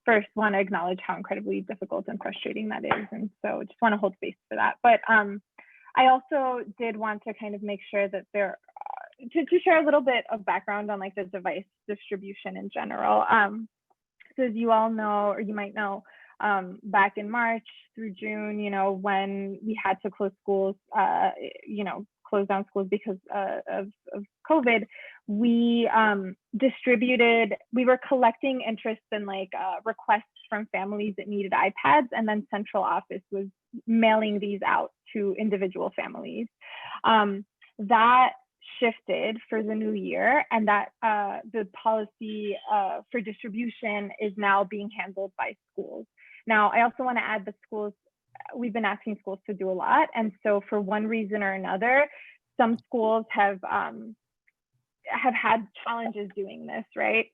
first want to acknowledge how incredibly difficult and frustrating that is. And so just want to hold space for that. But I also did want to kind of make sure that to share a little bit of background on the device distribution in general. So as you all know, or you might know, back in March through June, when we had to close schools, close down schools because of COVID, we were collecting interest in requests from families that needed iPads, and then central office was mailing these out to individual families. That shifted for the new year, and that the policy for distribution is now being handled by schools. Now, I also want to add that we've been asking schools to do a lot. And so for one reason or another, some schools have had challenges doing this, right?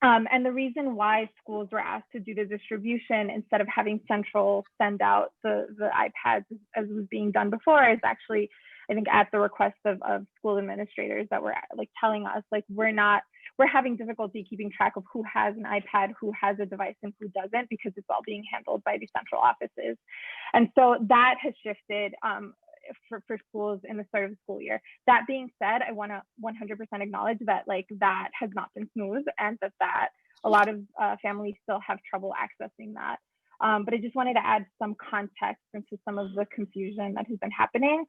And the reason why schools were asked to do the distribution instead of having Central send out the iPads as was being done before is actually, I think, at the request of school administrators that were like telling us, like, we're having difficulty keeping track of who has an iPad, who has a device, and who doesn't, because it's all being handled by the central offices. And so that has shifted for schools in the start of the school year. That being said, I want to 100% acknowledge that like that has not been smooth, and that a lot of families still have trouble accessing that. But I just wanted to add some context into some of the confusion that has been happening.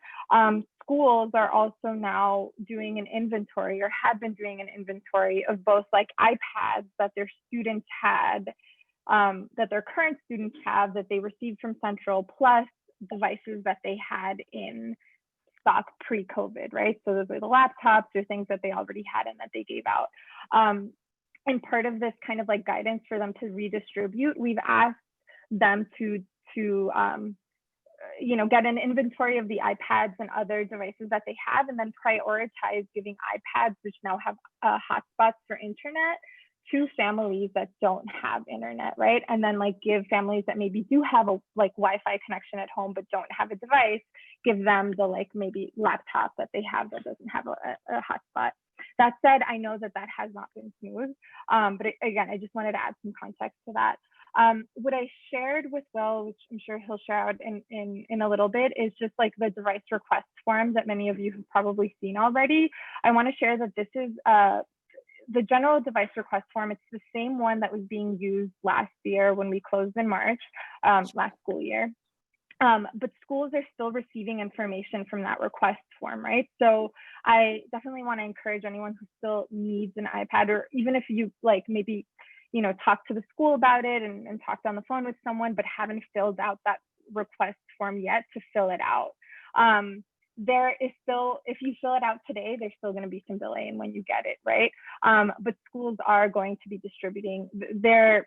Schools are also now doing an inventory, or had been doing an inventory, of both like iPads that their students had, that their current students have, that they received from Central, plus devices that they had in stock pre-COVID, right? So those are the laptops or things that they already had and that they gave out. And part of this kind of like guidance for them to redistribute, we've asked them to you know, get an inventory of the iPads and other devices that they have, and then prioritize giving iPads, which now have hotspots for internet, to families that don't have internet, right? And then like give families that maybe do have a like Wi-Fi connection at home but don't have a device, give them the like maybe laptop that they have that doesn't have a hotspot. That said, I know that that has not been smooth, but again, I just wanted to add some context to that. What I shared with Will, which I'm sure he'll share out in a little bit, is just like the device request form that many of you have probably seen already. I want to share that this is the general device request form. It's the same one that was being used last year when we closed in March, last school year. But schools are still receiving information from that request form, right? So I definitely want to encourage anyone who still needs an iPad, or even if you like maybe, you know, talk to the school about it and talked on the phone with someone, but haven't filled out that request form yet, to fill it out. There is still, if you fill it out today, there's still going to be some delay in when you get it, right? But schools are going to be distributing the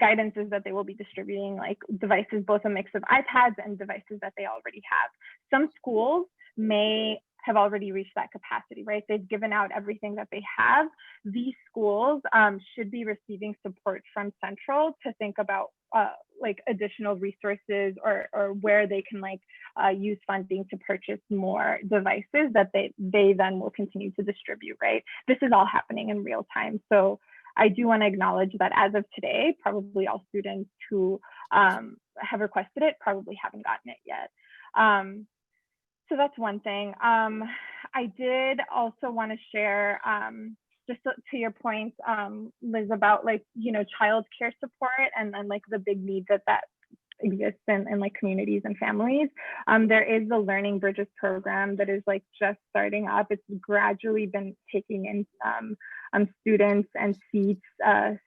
guidance is that they will be distributing like devices, both a mix of iPads and devices that they already have. Some schools may have already reached that capacity, right? They've given out everything that they have. These schools should be receiving support from Central to think about like additional resources or where they can like use funding to purchase more devices that they then will continue to distribute, right? This is all happening in real time. So I do want to acknowledge that as of today, probably all students who have requested it probably haven't gotten it yet. So that's one thing. I did also want to share, just to your point, Liz, about like, you know, childcare support and like the big need that exists in like communities and families. There is the Learning Bridges program that is like just starting up. It's gradually been taking in students and seats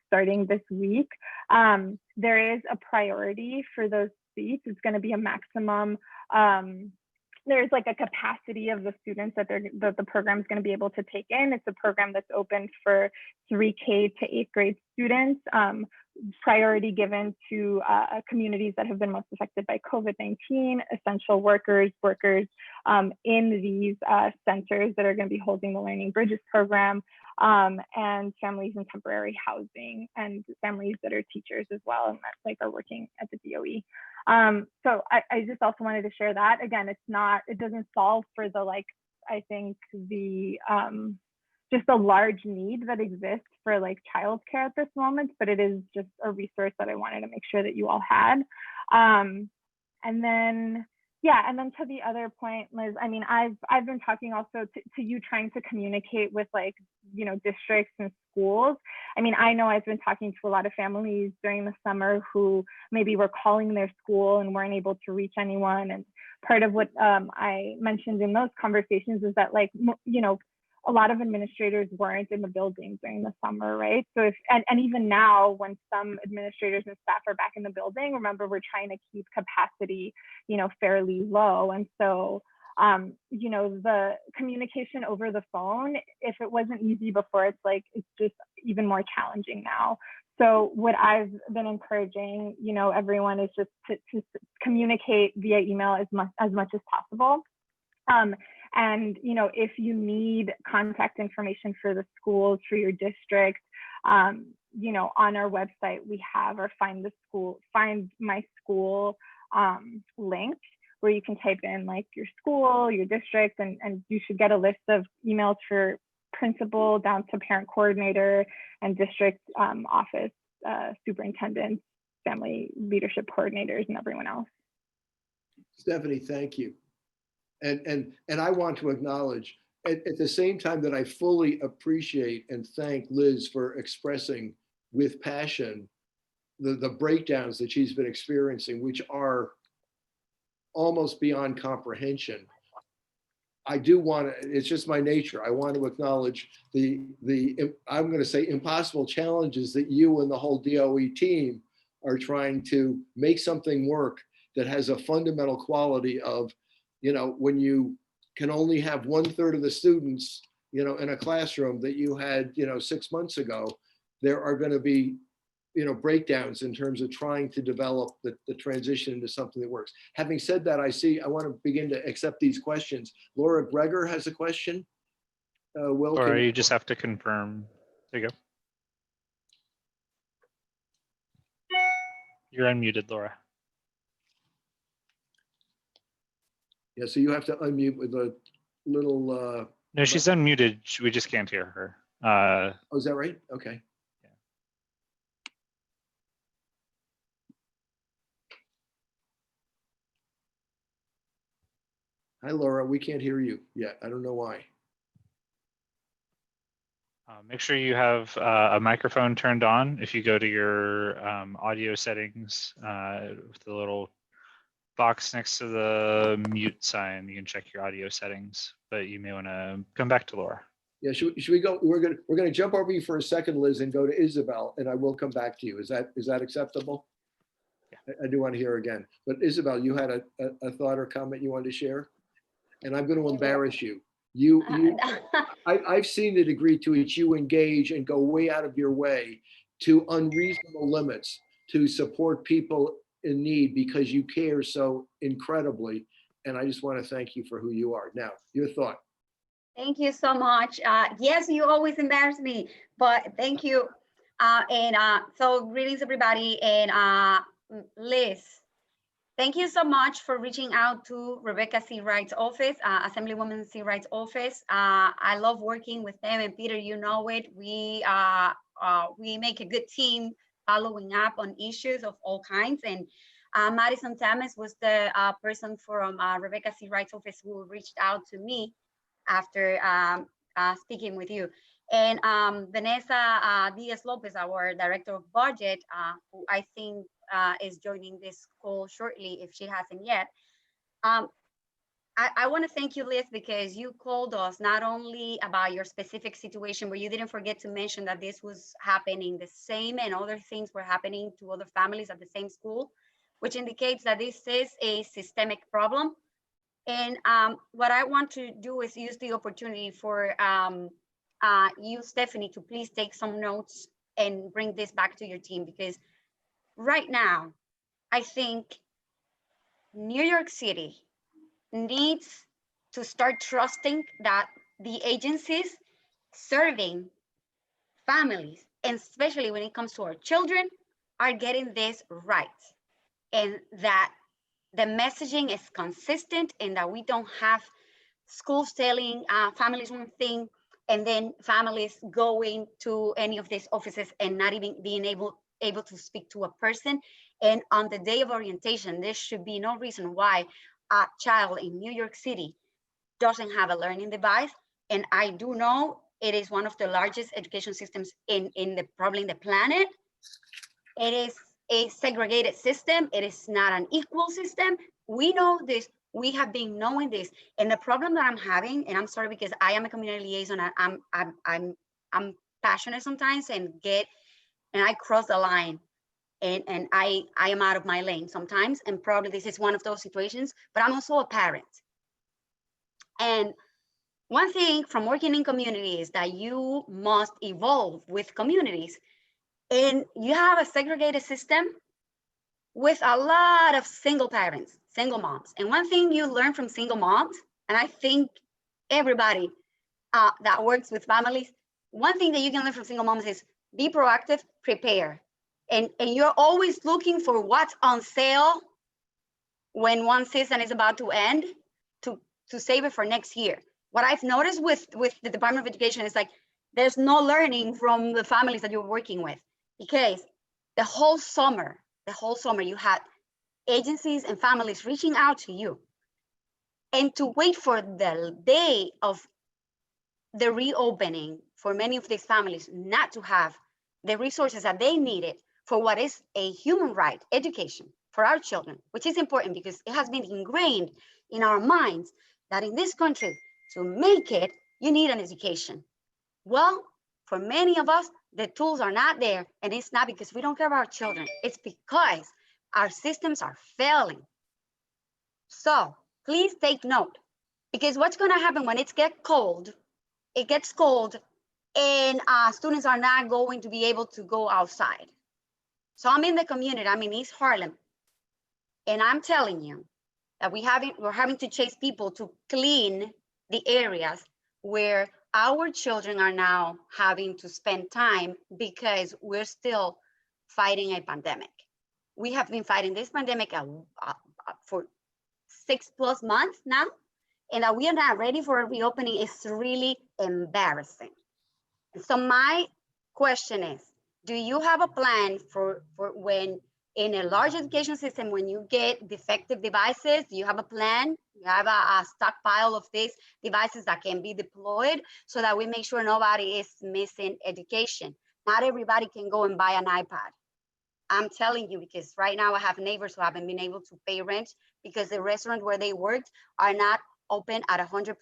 starting this week. There is a priority for those seats. It's going to be a maximum. There's like a capacity of the students that the program is going to be able to take in. It's a program that's open for 3K to 8th grade students. Priority given to communities that have been most affected by COVID-19, essential workers in these centers that are going to be holding the Learning Bridges program, and families in temporary housing, and families that are teachers as well and that like are working at the DOE. So I just also wanted to share that. Again, it doesn't solve for the like, I think the just a large need that exists for like childcare at this moment, but it is just a resource that I wanted to make sure that you all had. And then to the other point, Liz, I mean, I've been talking also to you, trying to communicate with like, you know, districts and schools. I mean, I know I've been talking to a lot of families during the summer who maybe were calling their school and weren't able to reach anyone. And part of what I mentioned in those conversations is that like, you know, a lot of administrators weren't in the building during the summer, right? So and even now, when some administrators and staff are back in the building, remember, we're trying to keep capacity, you know, fairly low. And so, you know, the communication over the phone, if it wasn't easy before, it's just even more challenging now. So what I've been encouraging, you know, everyone is just to communicate via email as much as possible. And, you know, if you need contact information for the schools, for your district, You know, on our website, we have our Find My School link, where you can type in like your school, your district, and you should get a list of emails for principal down to parent coordinator and district office superintendents, family leadership coordinators, and everyone else. Stephanie, thank you. And I want to acknowledge at the same time that I fully appreciate and thank Liz for expressing with passion the breakdowns that she's been experiencing, which are almost beyond comprehension. I do want to, it's just my nature. I want to acknowledge the I'm going to say impossible challenges that you and the whole DOE team are trying to make something work that has a fundamental quality of, you know, when you can only have 1/3 of the students, you know, in a classroom that you had, you know, 6 months ago, there are going to be, you know, breakdowns in terms of trying to develop the transition into something that works. Having said that, I want to begin to accept these questions. Laura Greger has a question. Will, Or you just have to confirm. There you go. You're unmuted, Laura. Yeah, so you have to unmute with a little. No, she's unmuted. We just can't hear her. Oh, is that right? Okay. Yeah. Hi, Laura. We can't hear you yet. I don't know why. Make sure you have a microphone turned on. If you go to your audio settings with the little box next to the mute sign, you can check your audio settings, but you may want to come back to Laura. Yeah, should we go? We're gonna jump over you for a second, Liz, and go to Isabel, and I will come back to you. Is that acceptable? Yeah. I do want to hear again. But Isabel, you had a thought or comment you wanted to share, and I'm going to embarrass you. I've seen the degree to which you engage and go way out of your way to unreasonable limits to support people in need because you care so incredibly. And I just want to thank you for who you are. Now, your thought. Thank you so much. Yes, you always embarrass me, but thank you. So greetings, everybody. And Liz, thank you so much for reaching out to Rebecca C. Wright's office, Assemblywoman C. Wright's office. I love working with them, and Peter, you know it. We make a good team following up on issues of all kinds. And Madison Thomas was the person from Rebecca C. Wright's office who reached out to me after speaking with you. And Vanessa Diaz-Lopez, our Director of Budget, who I think is joining this call shortly if she hasn't yet. I want to thank you, Liz, because you called us not only about your specific situation, but you didn't forget to mention that this was happening the same and other things were happening to other families at the same school, which indicates that this is a systemic problem. And what I want to do is use the opportunity for you, Stephanie, to please take some notes and bring this back to your team, because right now, I think New York City needs to start trusting that the agencies serving families, and especially when it comes to our children, are getting this right. And that the messaging is consistent and that we don't have schools telling families one thing and then families going to any of these offices and not even being able to speak to a person. And on the day of orientation, there should be no reason why a child in New York City doesn't have a learning device. And I do know it is one of the largest education systems probably in the planet. It is a segregated system. It is not an equal system. We know this. We have been knowing this. And the problem that I'm having, and I'm sorry because I am a community liaison, I'm passionate sometimes and I cross the line. And I am out of my lane sometimes, and probably this is one of those situations, but I'm also a parent. And one thing from working in communities is that you must evolve with communities. And you have a segregated system with a lot of single parents, single moms. And one thing you learn from single moms, and I think everybody that works with families, one thing that you can learn from single moms is be proactive, prepare. And you're always looking for what's on sale when one season is about to end to save it for next year. What I've noticed with the Department of Education is like, there's no learning from the families that you're working with, because the whole summer you had agencies and families reaching out to you, and to wait for the day of the reopening for many of these families not to have the resources that they needed for what is a human right, education for our children, which is important because it has been ingrained in our minds that in this country, to make it, you need an education. Well, for many of us, the tools are not there, and it's not because we don't care about our children. It's because our systems are failing. So please take note, because what's going to happen when it gets cold, and students are not going to be able to go outside. So I'm in the community, I'm in East Harlem, and I'm telling you that we're having to chase people to clean the areas where our children are now having to spend time because we're still fighting a pandemic. We have been fighting this pandemic for 6+ months now, and that we are not ready for a reopening is really embarrassing. So my question is, do you have a plan for when in a large education system, when you get defective devices, do you have a plan? You have a stockpile of these devices that can be deployed so that we make sure nobody is missing education. Not everybody can go and buy an iPad. I'm telling you, because right now I have neighbors who haven't been able to pay rent because the restaurant where they worked are not open at 100%.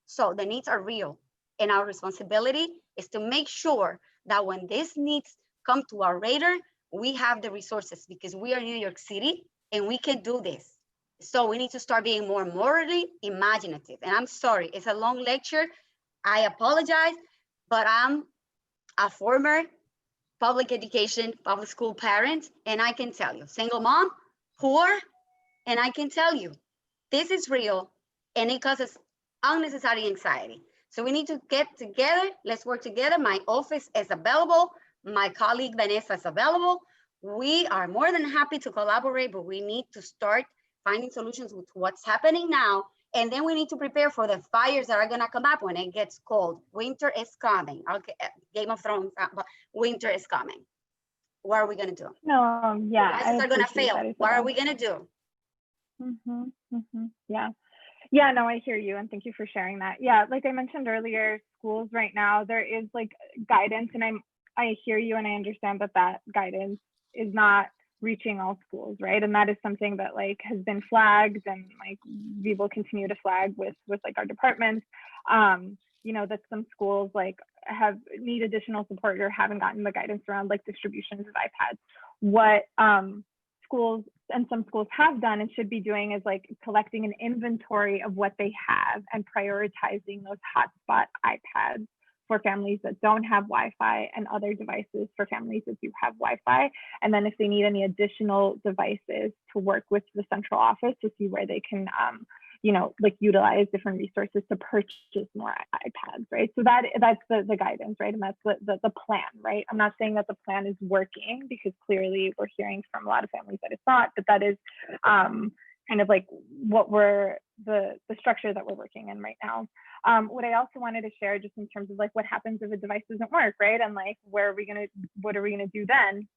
So the needs are real. And our responsibility is to make sure that when these needs come to our radar, we have the resources, because we are New York City and we can do this. So we need to start being more morally imaginative. And I'm sorry, it's a long lecture. I apologize, but I'm a former public education, public school parent, and I can tell you, single mom, poor, and I can tell you, this is real and it causes unnecessary anxiety. So we need to get together, let's work together. My office is available. My colleague Vanessa is available. We are more than happy to collaborate, but we need to start finding solutions with what's happening now. And then we need to prepare for the fires that are gonna come up when it gets cold. Winter is coming. Okay, Game of Thrones, but winter is coming. What are we gonna do? No, yeah. Devices are gonna fail. What are we gonna do? Yeah. Yeah, no, I hear you, and thank you for sharing that. Yeah, like I mentioned earlier, schools right now, there is like guidance, and I hear you, and I understand that guidance is not reaching all schools, right? And that is something that like has been flagged, and like we will continue to flag with like our departments. You know, that some schools like need additional support or haven't gotten the guidance around like distributions of iPads. What schools and some schools have done and should be doing is like collecting an inventory of what they have and prioritizing those hotspot iPads for families that don't have Wi-Fi, and other devices for families that do have Wi-Fi. And then if they need any additional devices, to work with the central office to see where they can, you know, like utilize different resources to purchase more iPads, right? So that's the guidance, right? And that's the plan, right? I'm not saying that the plan is working, because clearly we're hearing from a lot of families that it's not, but that is kind of like what the structure that we're working in right now. What I also wanted to share, just in terms of like what happens if a device doesn't work, right? And like what are we gonna do then?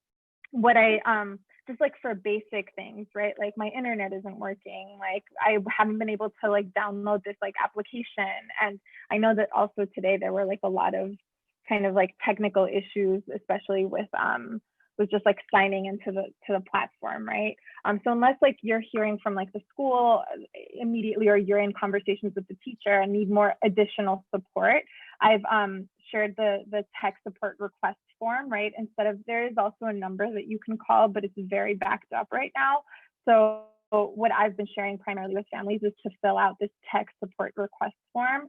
What I just like for basic things, right? Like my internet isn't working. Like I haven't been able to like download this like application. And I know that also today there were like a lot of kind of like technical issues, especially with just like signing into the platform, right? So unless like you're hearing from like the school immediately, or you're in conversations with the teacher and need more additional support, I've shared the tech support request form, right? There is also a number that you can call, but it's very backed up right now. So what I've been sharing primarily with families is to fill out this tech support request form,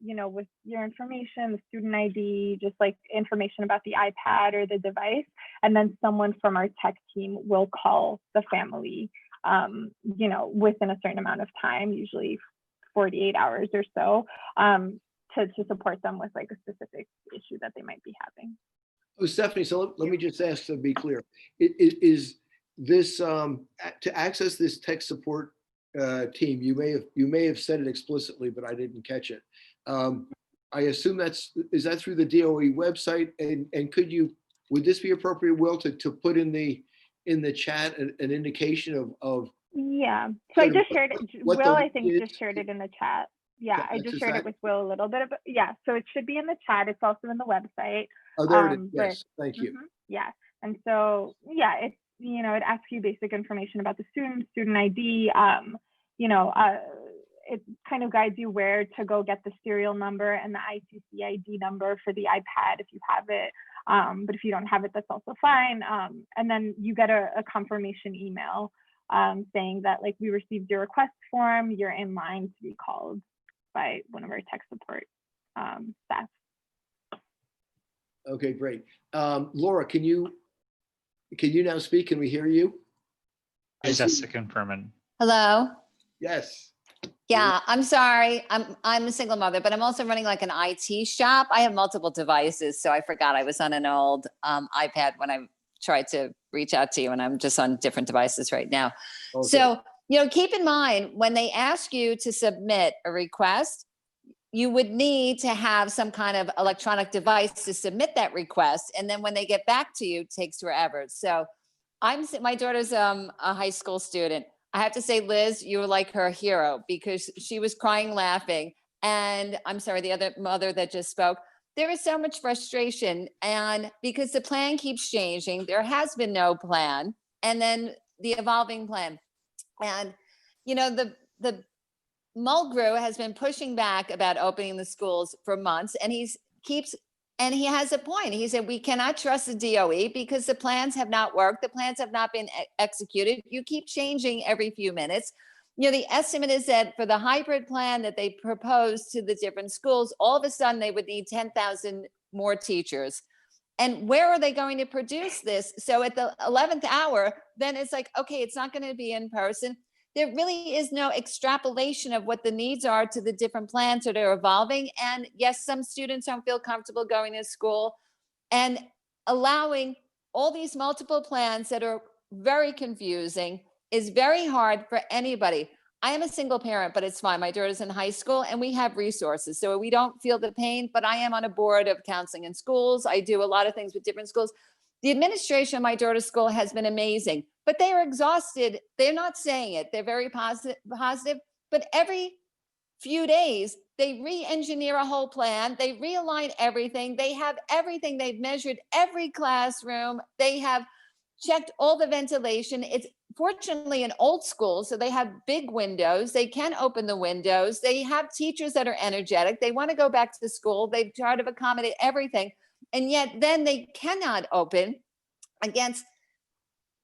you know, with your information, the student ID, just like information about the iPad or the device. And then someone from our tech team will call the family, you know, within a certain amount of time, usually 48 hours or so, to support them with like a specific issue that they might be having. Oh, Stephanie, so let me just ask to be clear. Is this, to access this tech support team, you may have said it explicitly, but I didn't catch it. I assume is that through the DOE website? And would this be appropriate, Will, to put in the chat an indication of Yeah, so I sort of just shared it. what Will, the I think, link just is? shared it in the chat. Yeah, I just shared it Exercise? with Will a little bit of, yeah, so it should be in the chat. It's also in the website. Oh, there it is. But Yes, thank you. yeah, and so, yeah, it's, you know, it asks you basic information about the student ID. You know, it kind of guides you where to go get the serial number and the ITC ID number for the iPad if you have it. But if you don't have it, that's also fine. And then you get a confirmation email saying that, like, we received your request form, you're in line to be called by one of our tech support staff. Okay, great. Laura, can you now speak? Can we hear you? I see- Jessica confirming. Hello. Yes. Yeah, I'm sorry. I'm a single mother, but I'm also running like an IT shop. I have multiple devices, so I forgot I was on an old iPad when I tried to reach out to you, and I'm just on different devices right now. Okay. So, you know, keep in mind when they ask you to submit a request, you would need to have some kind of electronic device to submit that request, and then when they get back to you, it takes forever. So, my daughter's a high school student. I have to say, Liz, you were like her hero because she was crying, laughing. And I'm sorry, the other mother that just spoke, there is so much frustration. And because the plan keeps changing, there has been no plan. And then the evolving plan. And, you know, the Mulgrew has been pushing back about opening the schools for months. And and he has a point. He said, we cannot trust the DOE because the plans have not worked. The plans have not been executed. You keep changing every few minutes. You know, the estimate is that for the hybrid plan that they proposed to the different schools, all of a sudden they would need 10,000 more teachers. And where are they going to produce this? So at the 11th hour, then it's like, okay, it's not going to be in person. There really is no extrapolation of what the needs are to the different plans that are evolving. And yes, some students don't feel comfortable going to school, and allowing all these multiple plans that are very confusing is very hard for anybody. I am a single parent, but it's fine. My daughter's in high school and we have resources, so we don't feel the pain, but I am on a board of counseling in schools. I do a lot of things with different schools. The administration of my daughter's school has been amazing, but they are exhausted. They're not saying it. They're very positive, but every few days, they re-engineer a whole plan. They realign everything. They have everything. They've measured every classroom. They have checked all the ventilation. It's fortunately an old school, so they have big windows. They can open the windows. They have teachers that are energetic. They want to go back to school. They've tried to accommodate everything. And yet then they cannot open against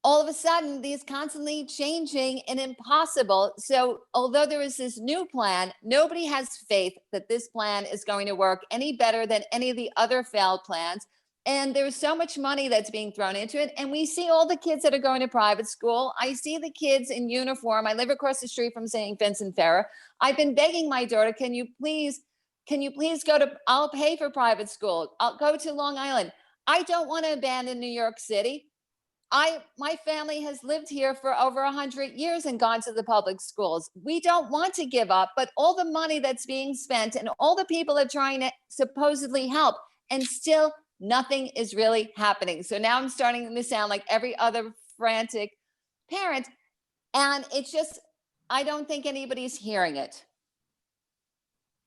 all of a sudden these constantly changing and impossible. So although there is this new plan, nobody has faith that this plan is going to work any better than any of the other failed plans. And there's so much money that's being thrown into it. And we see all the kids that are going to private school. I see the kids in uniform. I live across the street from St. Vincent Ferrer. I've been begging my daughter, can you please go to, I'll pay for private school. I'll go to Long Island. I don't want to abandon New York City. My family has lived here for over 100 years and gone to the public schools. We don't want to give up, but all the money that's being spent and all the people are trying to supposedly help, and still nothing is really happening. So now I'm starting to sound like every other frantic parent. And it's just, I don't think anybody's hearing it.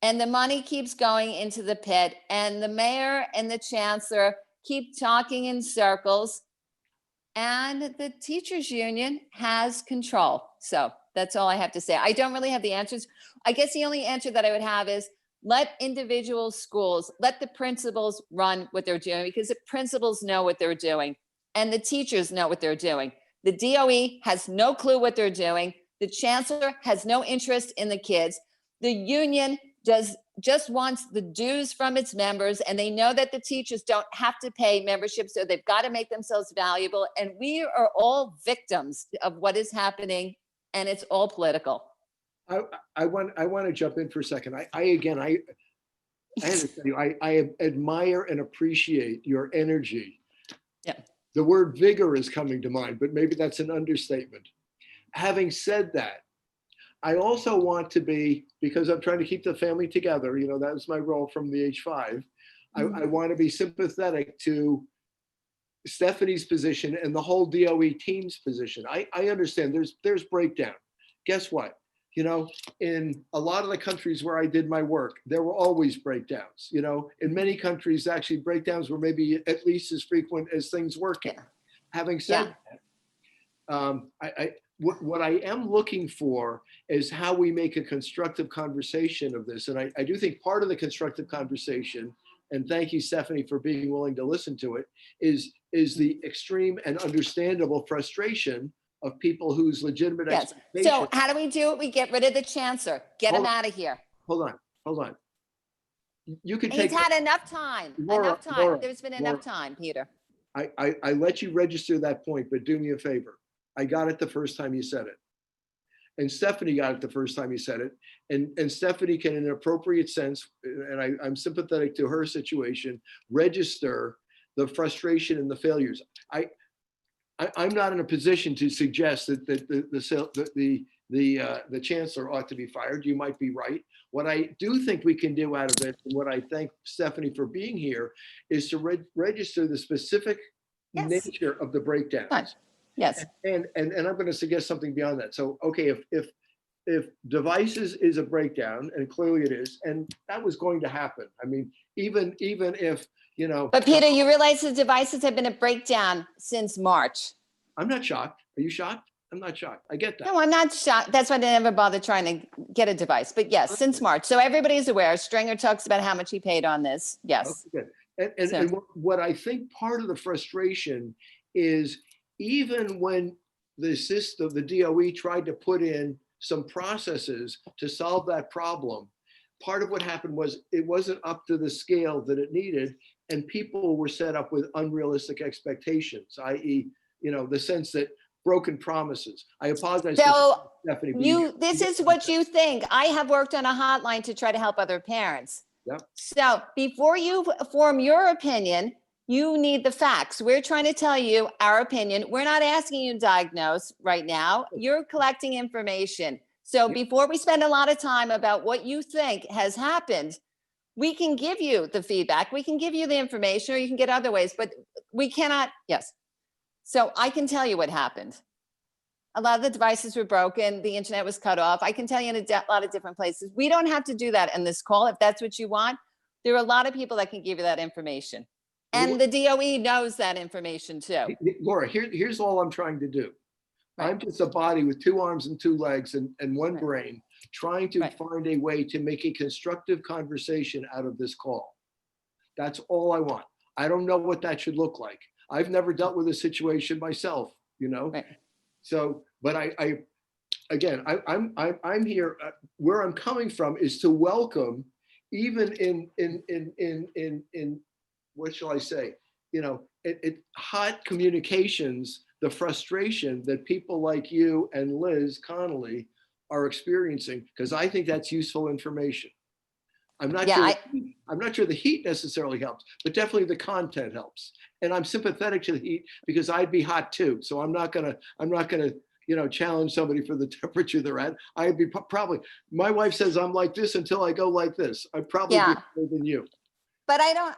And the money keeps going into the pit, and the mayor and the chancellor keep talking in circles, and the teachers union has control. So that's all I have to say. I don't really have the answers. I guess the only answer that I would have is let individual schools, let the principals run what they're doing, because the principals know what they're doing and the teachers know what they're doing. The DOE has no clue what they're doing. The chancellor has no interest in the kids. The union just wants the dues from its members, and they know that the teachers don't have to pay membership, so they've got to make themselves valuable. And we are all victims of what is happening, and it's all political. I want to jump in for a second. I have to tell you, I admire and appreciate your energy Yeah. The word vigor is coming to mind, but maybe that's an understatement. Having said that, I also want to be, because I'm trying to keep the family together, you know, that was my role from the age 5. I want to be sympathetic to Stephanie's position and the whole DOE team's position. I understand there's breakdown. Guess what? You know, in a lot of the countries where I did my work, there were always breakdowns. You know, in many countries, actually breakdowns were maybe at least as frequent as things working. Yeah. Having said that, what I am looking for is how we make a constructive conversation of this. And I do think part of the constructive conversation, and thank you, Stephanie, for being willing to listen to it, is the extreme and understandable frustration of people whose legitimate Yes. expectations. So how do we do it? We get rid of the chancellor, get him out of here. Hold on. You can He's take. had enough time, Laura, Laura, There's been Laura. enough time, Peter. I let you register that point, but do me a favor. I got it the first time you said it. And Stephanie got it the first time you said it. And Stephanie can, in an appropriate sense, and I'm sympathetic to her situation, register the frustration and the failures. I'm not in a position to suggest that the chancellor ought to be fired. You might be right. What I do think we can do out of it, and what I thank Stephanie for being here, is to register the specific nature of the breakdowns. Fine. Yes. And I'm going to suggest something beyond that. So, okay, if devices is a breakdown, and clearly it is, and that was going to happen. I mean, even if, you know. But Peter, you realize the devices have been a breakdown since March. I'm not shocked. Are you shocked? I'm not shocked. I get that. No, I'm not shocked. That's why I never bothered trying to get a device. But yes, since March. So everybody's aware. Stringer talks about how much he paid on this. Yes. Okay, good. And what I think part of the frustration is, even when the system, the DOE tried to put in some processes to solve that problem, part of what happened was it wasn't up to the scale that it needed, and people were set up with unrealistic expectations, i.e., you know, the sense that broken promises. I apologize. So Stephanie, this is what you think. I have worked on a hotline to try to help other parents. Yep. So before you form your opinion, you need the facts. We're trying to tell you our opinion. We're not asking you to diagnose right now. You're collecting information. So before we spend a lot of time about what you think has happened, we can give you the feedback. We can give you the information, or you can get other ways, but we cannot. Yes. So I can tell you what happened. A lot of the devices were broken. The internet was cut off. I can tell you in a lot of different places. We don't have to do that in this call. If that's what you want, there are a lot of people that can give you that information. And the DOE knows that information too. Laura, here's all I'm trying to do. Right. I'm just a body with 2 arms and 2 legs and one brain, trying to find a way to make a constructive conversation out of this call. That's all I want. I don't know what that should look like. I've never dealt with a situation myself, you know? Right. So, but I'm here, where I'm coming from is to welcome, even in what shall I say, you know, hot communications, the frustration that people like you and Liz Connolly are experiencing, because I think that's useful information. I'm not sure the heat necessarily helps, but definitely the content helps. And I'm sympathetic to the heat because I'd be hot too. So I'm not gonna, you know, challenge somebody for the temperature they're at. I'd be probably, my wife says I'm like this until I go like this. I'd probably be better than you. But I don't,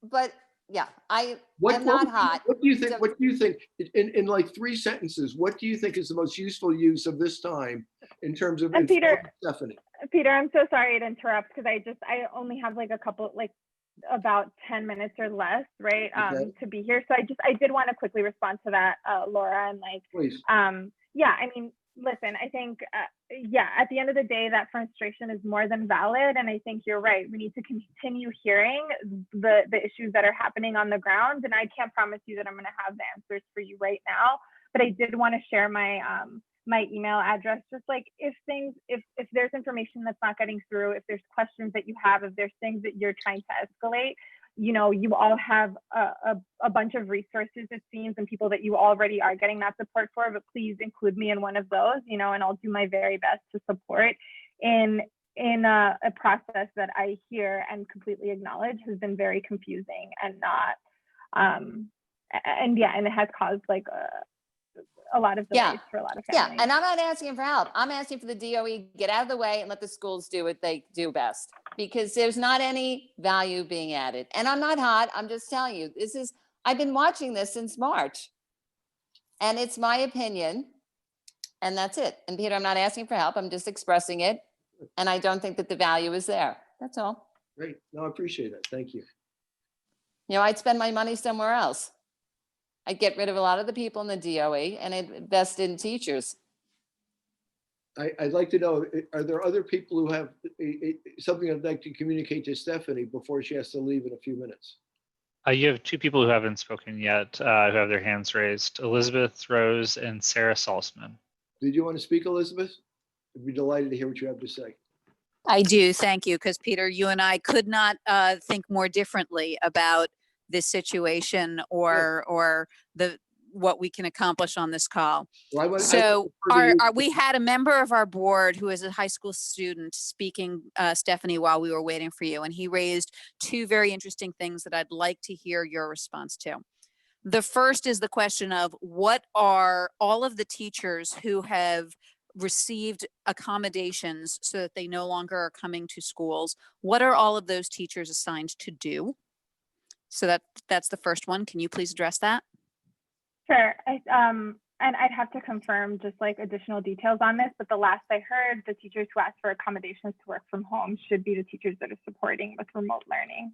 but yeah, I'm not hot. What do you think? What do you think in like 3 sentences? What do you think is the most useful use of this time in terms of? And Stephanie. Peter, I'm so sorry to interrupt because I only have like a couple, like about 10 minutes or less, right? To be here. So I did want to quickly respond to that, Laura, and like, please. Yeah, I mean, listen, I think, at the end of the day, that frustration is more than valid. And I think you're right. We need to continue hearing the issues that are happening on the ground. And I can't promise you that I'm going to have the answers for you right now, but I did want to share my, my email address, just like if there's information that's not getting through, if there's questions that you have, if there's things that you're trying to escalate, you know, you all have a bunch of resources, it seems, and people that you already are getting that support for, but please include me in one of those, you know, and I'll do my very best to support in a process that I hear and completely acknowledge has been very confusing and and yeah, and it has caused like a lot of delays for a lot of Yeah, families. and I'm not asking for help. I'm asking for the DOE get out of the way and let the schools do what they do best, because there's not any value being added. And I'm not hot. I'm just telling you, I've been watching this since March, and it's my opinion, and that's it. And Peter, I'm not asking for help. I'm just expressing it, and I don't think that the value is there. That's all. Great. No, I appreciate that. Thank you. You know, I'd spend my money somewhere else. I'd get rid of a lot of the people in the DOE and invest in teachers. I'd like to know, are there other people who have something I'd like to communicate to Stephanie before she has to leave in a few minutes? You have two people who haven't spoken yet, who have their hands raised: Elizabeth Rose and Sarah Salzman. Did you want to speak, Elizabeth? I'd be delighted to hear what you have to say. I do, thank you, because Peter, you and I could not think more differently about this situation or what we can accomplish on this call. Well, So we had a member of our board who is a high school student speaking, Stephanie, while we were waiting for you, and he raised two very interesting things that I'd like to hear your response to. The first is the question of what are all of the teachers who have received accommodations so that they no longer are coming to schools, what are all of those teachers assigned to do? So that's the first one. Can you please address that? Sure. And I'd have to confirm just like additional details on this, but the last I heard, the teachers who asked for accommodations to work from home should be the teachers that are supporting with remote learning.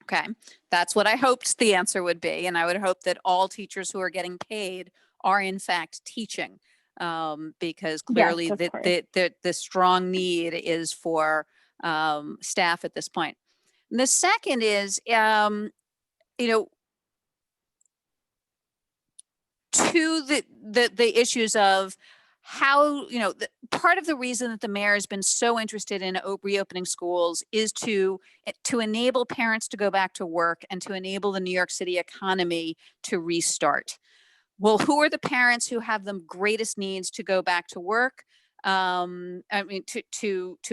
Okay, that's what I hoped the answer would be. And I would hope that all teachers who are getting paid are in fact teaching, because clearly yes, the strong need is for staff at this point. And the second is, to the issues of how, part of the reason that the mayor has been so interested in reopening schools is to enable parents to go back to work and to enable the New York City economy to restart. Well, who are the parents who have the greatest needs to go back to work? To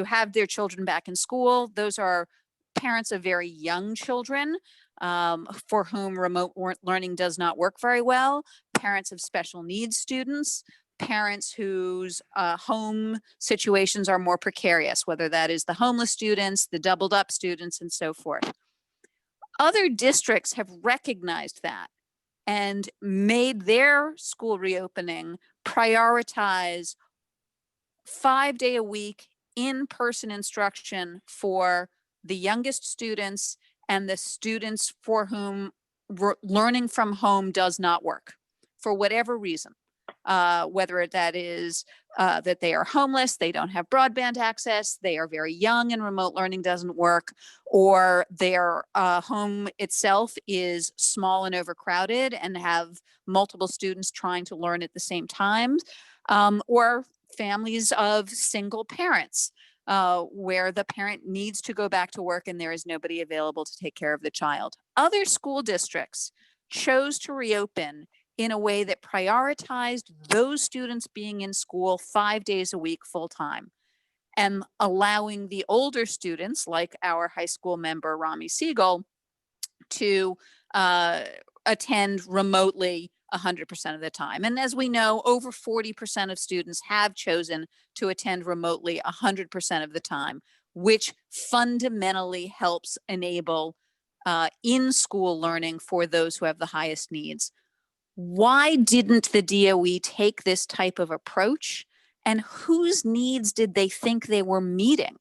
have their children back in school? Those are parents of very young children for whom remote learning does not work very well, parents of special needs students, parents whose home situations are more precarious, whether that is the homeless students, the doubled up students, and so forth. Other districts have recognized that and made their school reopening prioritize 5-day-a-week in-person instruction for the youngest students and the students for whom learning from home does not work for whatever reason, whether that is that they are homeless, they don't have broadband access, they are very young and remote learning doesn't work, or their home itself is small and overcrowded and have multiple students trying to learn at the same time, or families of single parents where the parent needs to go back to work and there is nobody available to take care of the child. Other school districts chose to reopen in a way that prioritized those students being in school 5 days a week full time and allowing the older students, like our high school member, Rami Siegel, to attend remotely 100% of the time. And as we know, over 40% of students have chosen to attend remotely 100% of the time, which fundamentally helps enable in-school learning for those who have the highest needs. Why didn't the DOE take this type of approach? And whose needs did they think they were meeting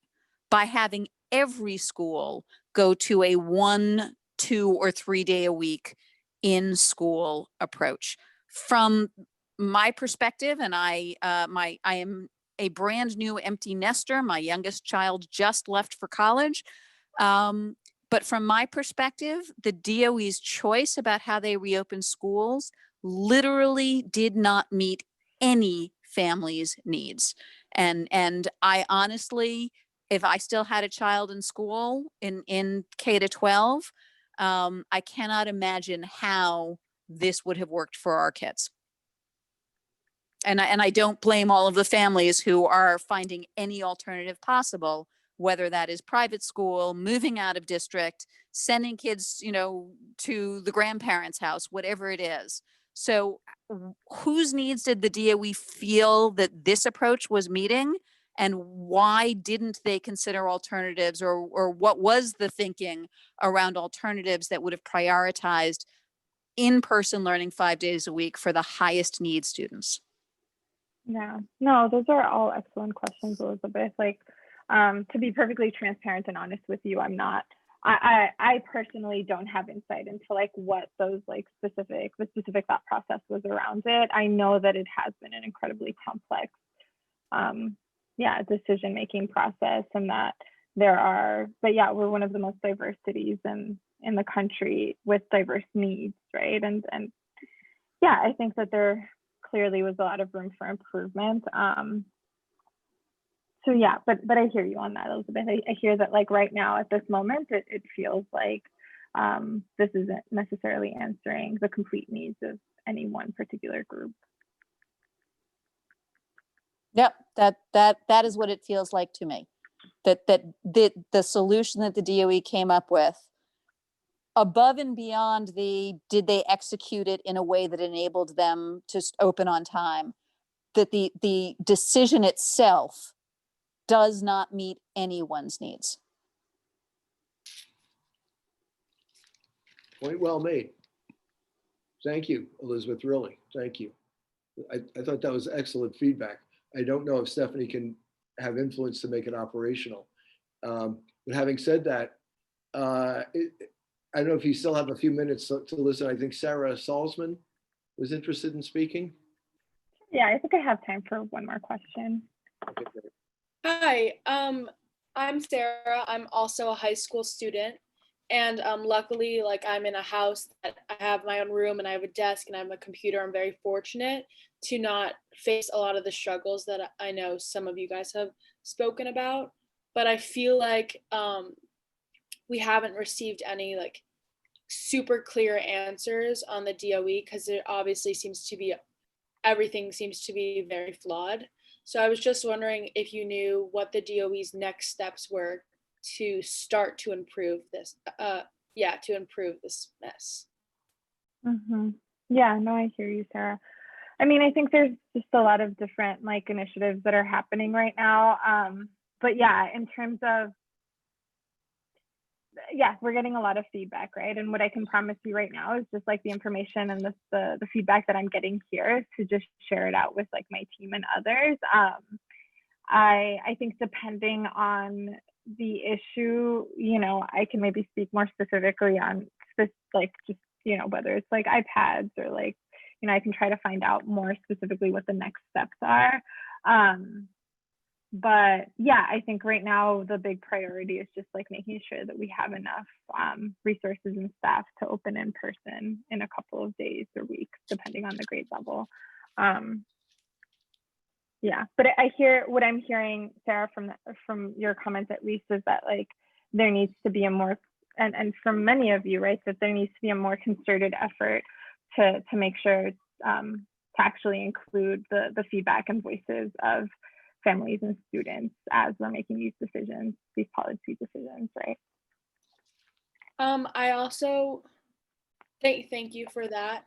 by having every school go to a 1, 2, or 3 day a week in-school approach? From my perspective, and I am a brand new empty nester. My youngest child just left for college. But from my perspective, the DOE's choice about how they reopen schools literally did not meet any family's needs. And I honestly, if I still had a child in school in K to 12, I cannot imagine how this would have worked for our kids. And I don't blame all of the families who are finding any alternative possible, whether that is private school, moving out of district, sending kids, to the grandparents' house, whatever it is. So whose needs did the DOE feel that this approach was meeting? And why didn't they consider alternatives, or what was the thinking around alternatives that would have prioritized in-person learning 5 days a week for the highest need students? Yeah, no, those are all excellent questions, Elizabeth. Like, to be perfectly transparent and honest with you, I personally don't have insight into like what those the specific thought process was around it. I know that it has been an incredibly complex, decision-making process, and that we're one of the most diverse cities in the country with diverse needs, right? And yeah, I think that there clearly was a lot of room for improvement. So yeah, but I hear you on that, Elizabeth. I hear that like right now at this moment, it feels like this isn't necessarily answering the complete needs of any one particular group. Yep, that is what it feels like to me. That the solution that the DOE came up with, above and beyond did they execute it in a way that enabled them to open on time, that the decision itself does not meet anyone's needs. Point well made. Thank you, Elizabeth, really, thank you. I thought that was excellent feedback. I don't know if Stephanie can have influence to make it operational. But having said that, I don't know if you still have a few minutes to listen. I think Sarah Salzman was interested in speaking. Yeah, I think I have time for one more question. Okay, great. Hi, I'm Sarah. I'm also a high school student, and luckily, like I'm in a house that I have my own room and I have a desk and I have a computer. I'm very fortunate to not face a lot of the struggles that I know some of you guys have spoken about. But I feel like we haven't received any like super clear answers on the DOE, because it obviously everything seems to be very flawed. So I was just wondering if you knew what the DOE's next steps were to start to improve this, to improve this mess. Mm-hmm. Yeah, no, I hear you, Sarah. I mean, I think there's just a lot of different like initiatives that are happening right now. But yeah, in terms of, we're getting a lot of feedback, right? And what I can promise you right now is just like the information and the feedback that I'm getting here to just share it out with like my team and others. I think depending on the issue, I can maybe speak more specifically on whether it's like iPads or like, I can try to find out more specifically what the next steps are. But yeah, I think right now the big priority is just like making sure that we have enough resources and staff to open in person in a couple of days or weeks, depending on the grade level. But I hear what I'm hearing, Sarah, from your comments at least, is that like there needs to be a more, and from many of you, right, that there needs to be a more concerted effort to make sure to actually include the feedback and voices of families and students as we're making these decisions, these policy decisions, right? I also thank you for that.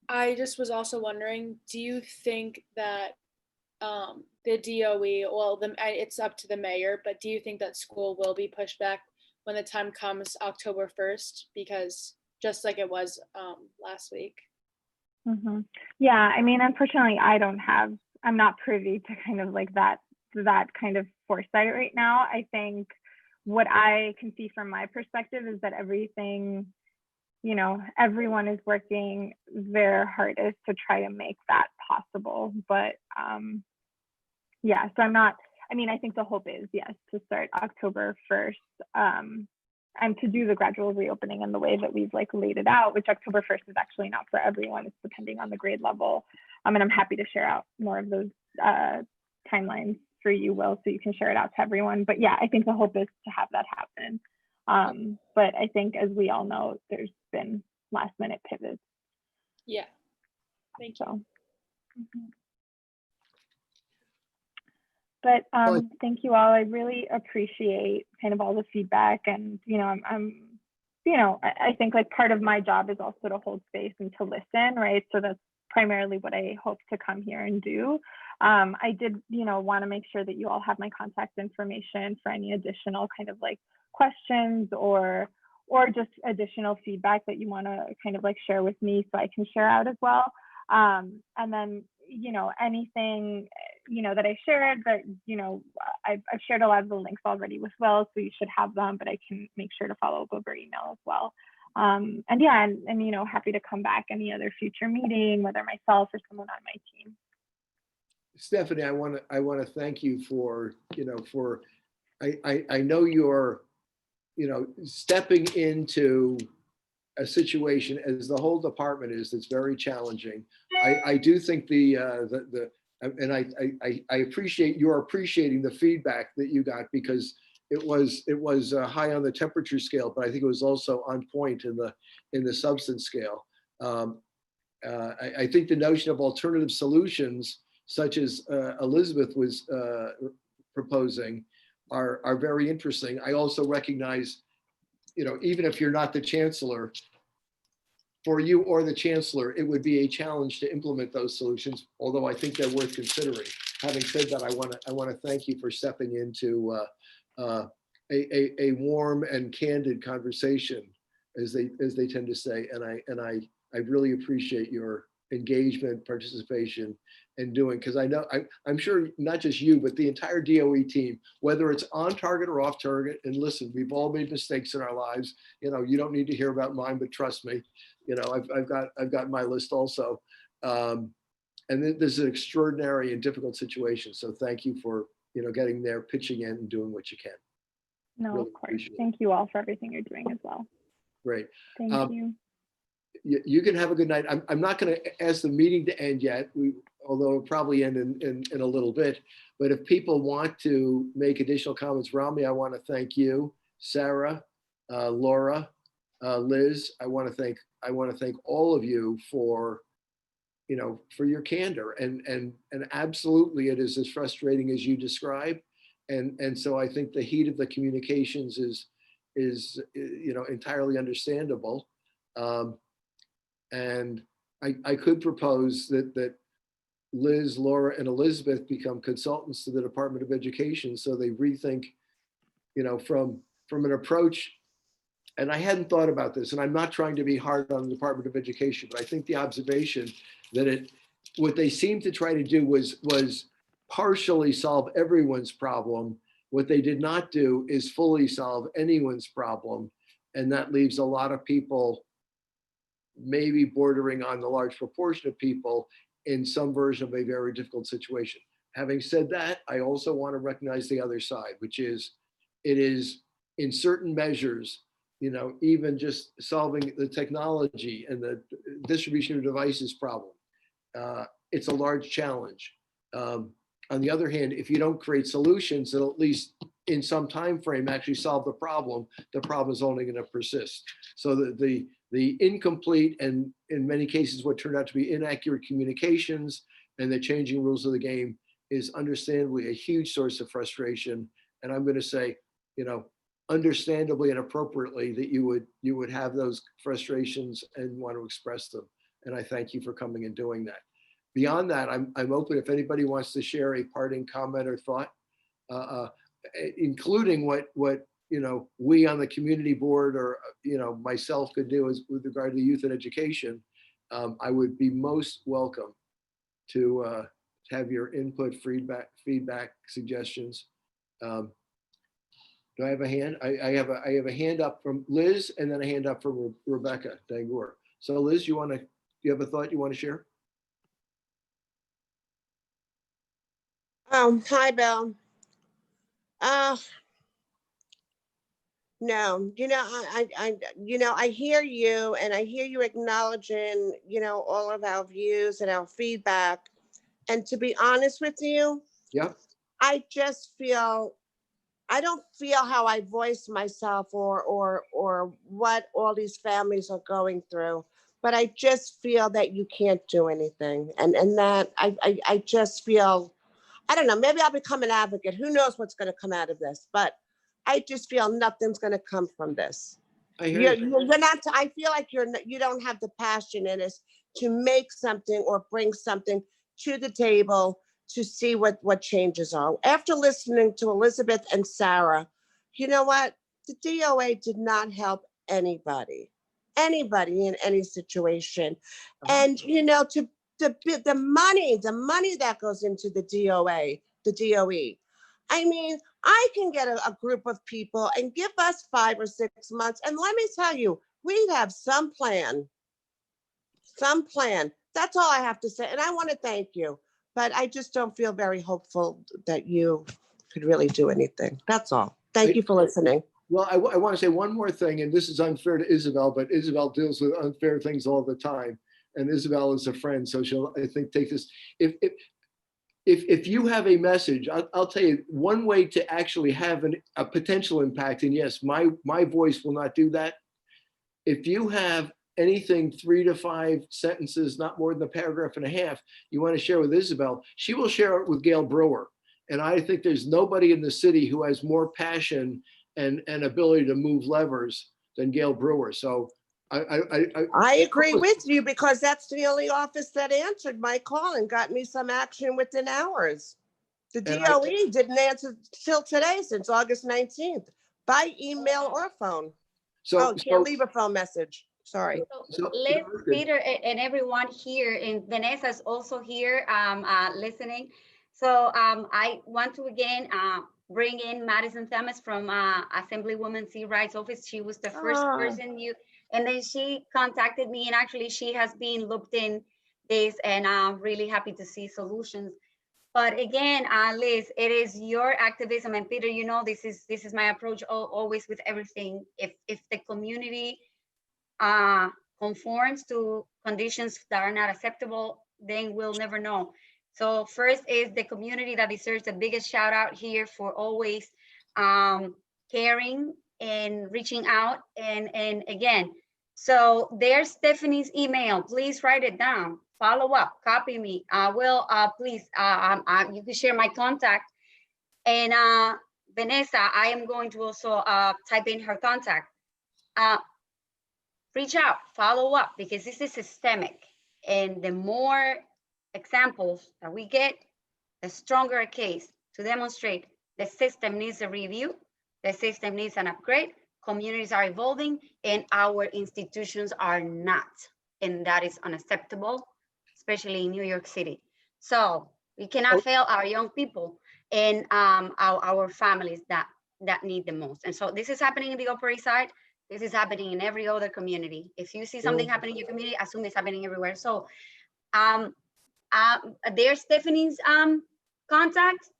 I just was also wondering, do you think that the DOE, it's up to the mayor, but do you think that school will be pushed back when the time comes October 1st? Because just like it was last week. Mm-hmm. Yeah, I mean, unfortunately, I'm not privy to kind of like that kind of foresight right now. I think what I can see from my perspective is that everything, everyone is working their hardest to try to make that possible. But so I think the hope is, yes, to start October 1st and to do the gradual reopening in the way that we've like laid it out, which October 1st is actually not for everyone. It's depending on the grade level. And I'm happy to share out more of those timelines for you, Will, so you can share it out to everyone. But yeah, I think the hope is to have that happen. But I think, as we all know, there's been last minute pivots. Yeah, thank you. So, But Well, thank you all. I really appreciate kind of all the feedback, and I think like part of my job is also to hold space and to listen, right? So that's primarily what I hope to come here and do. I did, want to make sure that you all have my contact information for any additional kind of like questions or just additional feedback that you want to kind of like share with me so I can share out as well. And then, anything, that I shared that, I've shared a lot of the links already with Will, so you should have them, but I can make sure to follow up over email as well. And happy to come back any other future meeting, whether myself or someone on my team. Stephanie, I want to thank you for, I know you're, stepping into a situation as the whole department is, that's very challenging. I do think and I appreciate you're appreciating the feedback that you got, because it was high on the temperature scale, but I think it was also on point in the substance scale. I think the notion of alternative solutions, such as Elizabeth was proposing, are very interesting. I also recognize, even if you're not the chancellor, for you or the chancellor, it would be a challenge to implement those solutions, although I think they're worth considering. Having said that, I want to thank you for stepping into a warm and candid conversation, as they tend to say, and I really appreciate your engagement, participation, and doing, because I'm sure not just you, but the entire DOE team, whether it's on target or off target, and listen, we've all made mistakes in our lives. You don't need to hear about mine, but trust me, I've got my list also. And this is an extraordinary and difficult situation. So thank you for, getting there, pitching in, and doing what you can. No, Really of course. appreciate it. Thank you all for everything you're doing as well. Great. Thank you. You can have a good night. I'm not going to ask the meeting to end yet, although it'll probably end in a little bit. But if people want to make additional comments, Rami, I want to thank you, Sarah, Laura, Liz. I want to thank all of you for your candor, and absolutely, it is as frustrating as you describe. And so I think the heat of the communications is entirely understandable. And I could propose that Liz, Laura, and Elizabeth become consultants to the Department of Education, so they rethink, from an approach. And I hadn't thought about this, and I'm not trying to be hard on the Department of Education, but I think the observation that what they seemed to try to do was partially solve everyone's problem. What they did not do is fully solve anyone's problem, and that leaves a lot of people, maybe bordering on the large proportion of people, in some version of a very difficult situation. Having said that, I also want to recognize the other side, which is, it is in certain measures, even just solving the technology and the distribution of devices problem, it's a large challenge. On the other hand, if you don't create solutions that at least in some time frame actually solve the problem is only going to persist. So the incomplete, and in many cases what turned out to be inaccurate communications, and the changing rules of the game is understandably a huge source of frustration. And I'm going to say, understandably and appropriately, that you would have those frustrations and want to express them. And I thank you for coming and doing that. Beyond that, I'm open if anybody wants to share a parting comment or thought, including what we on the community board, or myself, could do as with regard to youth and education. I would be most welcome to have your input, feedback, suggestions. Do I have a hand? I have a hand up from Liz, and then a hand up from Rebecca Dangour. So Liz, you have a thought you want to share? Hi, Bill. No, I hear you, and I hear you acknowledging, all of our views and our feedback. And to be honest with you, Yeah. I don't feel how I voice myself or what all these families are going through, but I just feel that you can't do anything. And that I just feel I don't know, maybe I'll become an advocate. Who knows what's going to come out of this? But I just feel nothing's going to come from this. I hear you. You're not, I feel like you don't have the passion in us to make something or bring something to the table to see what changes are. After listening to Elizabeth and Sarah, you know what? The DOA did not help anybody in any situation. And, you know, the money that goes into the DOA, the DOE. I mean, I can get a group of people and give us 5 or 6 months. And let me tell you, we'd have some plan. That's all I have to say. And I want to thank you, but I just don't feel very hopeful that you could really do anything. That's all. Thank you for listening. Well, I want to say one more thing, and this is unfair to Isabel, but Isabel deals with unfair things all the time. And Isabel is a friend, so she'll, I think, take this. If you have a message, I'll tell you one way to actually have a potential impact, and yes, my voice will not do that. If you have anything 3 to 5 sentences, not more than a paragraph and a half, you want to share with Isabel, she will share it with Gail Brewer. And I think there's nobody in the city who has more passion and ability to move levers than Gail Brewer. So I agree with you, because that's the only office that answered my call and got me some action within hours. The DOE didn't answer till today, since August 19th, by email or phone. Can't leave a phone message. Sorry. So Peter and everyone here, and Vanessa's also here listening. So I want to again bring in Madison Thomas from Assemblywoman Civil Rights Office. She was the first person and then she contacted me, and actually she has been looked in this, and I'm really happy to see solutions. But again, Liz, it is your activism, and Peter, you know, this is my approach always with everything. If the community conforms to conditions that are not acceptable, then we'll never know. So first is the community that deserves the biggest shout out here for always caring and reaching out. And again, so there's Stephanie's email. Please write it down. Follow up, copy me. I will, please, you can share my contact. And Vanessa, I am going to also type in her contact. Reach out, follow up, because this is systemic. And the more examples that we get, the stronger a case to demonstrate the system needs a review, the system needs an upgrade, communities are evolving, and our institutions are not. And that is unacceptable, especially in New York City. So we cannot fail our young people and our families that need the most. And so this is happening in the Upper East Side. This is happening in every other community. If you see something happening in your community, assume it's happening everywhere. So there's Stephanie's contact.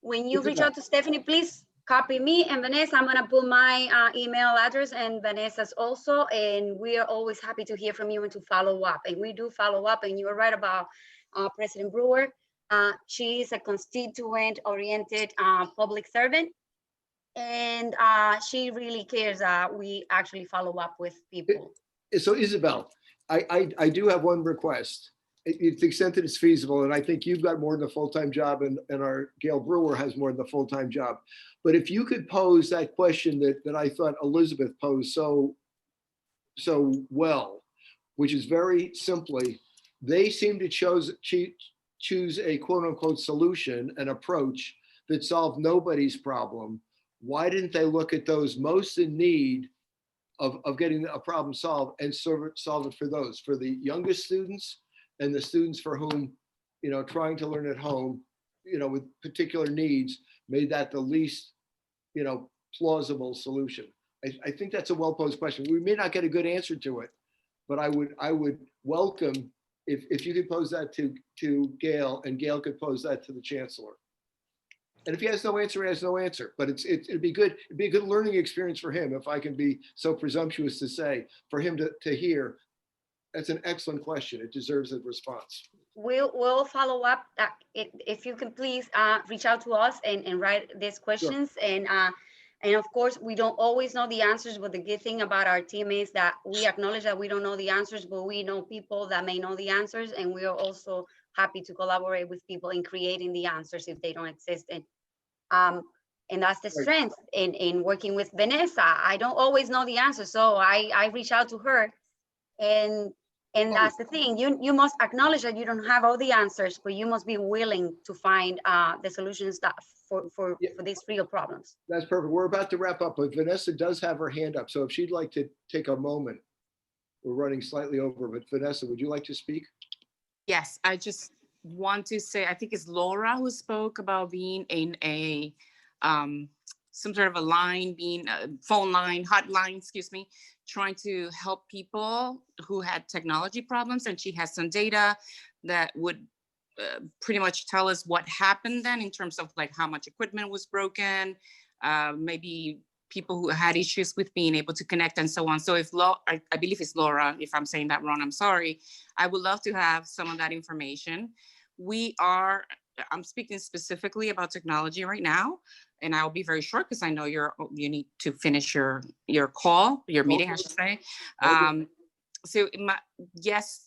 When you reach out to Stephanie, please copy me and Vanessa. I'm gonna put my email address and Vanessa's also, and we are always happy to hear from you and to follow up. And we do follow up, and you are right about President Brewer. She is a constituent-oriented public servant, and she really cares that we actually follow up with people. So Isabel, I do have one request. To the extent that it's feasible, and I think you've got more than a full-time job, and our Gail Brewer has more than a full-time job. But if you could pose that question that I thought Elizabeth posed so well, which is very simply, they seem to choose a quote-unquote solution, an approach that solved nobody's problem. Why didn't they look at those most in need of getting a problem solved and solve it for the youngest students and the students for whom, you know, trying to learn at home, you know, with particular needs, made that the least, you know, plausible solution? I think that's a well-posed question. We may not get a good answer to it, but I would welcome if you could pose that to Gail, and Gail could pose that to the Chancellor. And if he has no answer, he has no answer. But it'd be good. It'd be a good learning experience for him, if I can be so presumptuous to say, for him to hear. That's an excellent question. It deserves a response. We'll follow up. If you can please reach out to us and write these questions. Sure. And And of course, we don't always know the answers, but the good thing about our team is that we acknowledge that we don't know the answers, but we know people that may know the answers, and we are also happy to collaborate with people in creating the answers if they don't exist. And that's the strength in working with Vanessa. I don't always know the answer, so I reach out to her, and that's the thing. You must acknowledge that you don't have all the answers, but you must be willing to find the solutions that for these real problems. That's perfect. We're about to wrap up, but Vanessa does have her hand up. So if she'd like to take a moment, we're running slightly over, but Vanessa, would you like to speak? Yes, I just want to say, I think it's Laura who spoke about being in a some sort of a line, being a phone line, hotline, excuse me, trying to help people who had technology problems. And she has some data that would pretty much tell us what happened then in terms of like how much equipment was broken, maybe people who had issues with being able to connect and so on. So if I believe it's Laura, if I'm saying that wrong, I'm sorry. I would love to have some of that information. I'm speaking specifically about technology right now, and I'll be very short because I know you need to finish your call, your meeting, I should say. Yes,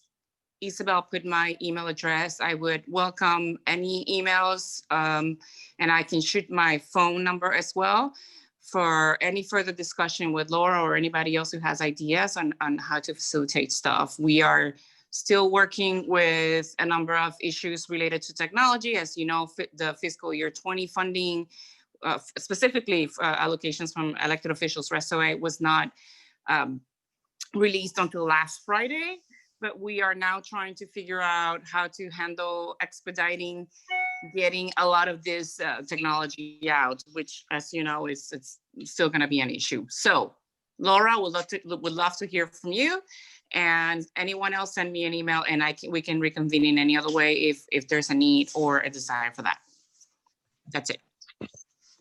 Isabel put my email address. I would welcome any emails, and I can shoot my phone number as well for any further discussion with Laura or anybody else who has ideas on how to facilitate stuff. We are still working with a number of issues related to technology. As you know, the fiscal year 20 funding, specifically allocations from elected officials, RESOA, was not released until last Friday, but we are now trying to figure out how to handle expediting getting a lot of this technology out, which, as you know, it's still going to be an issue. So Laura, would love to hear from you, and anyone else, send me an email, and we can reconvene in any other way if there's a need or a desire for that. That's it.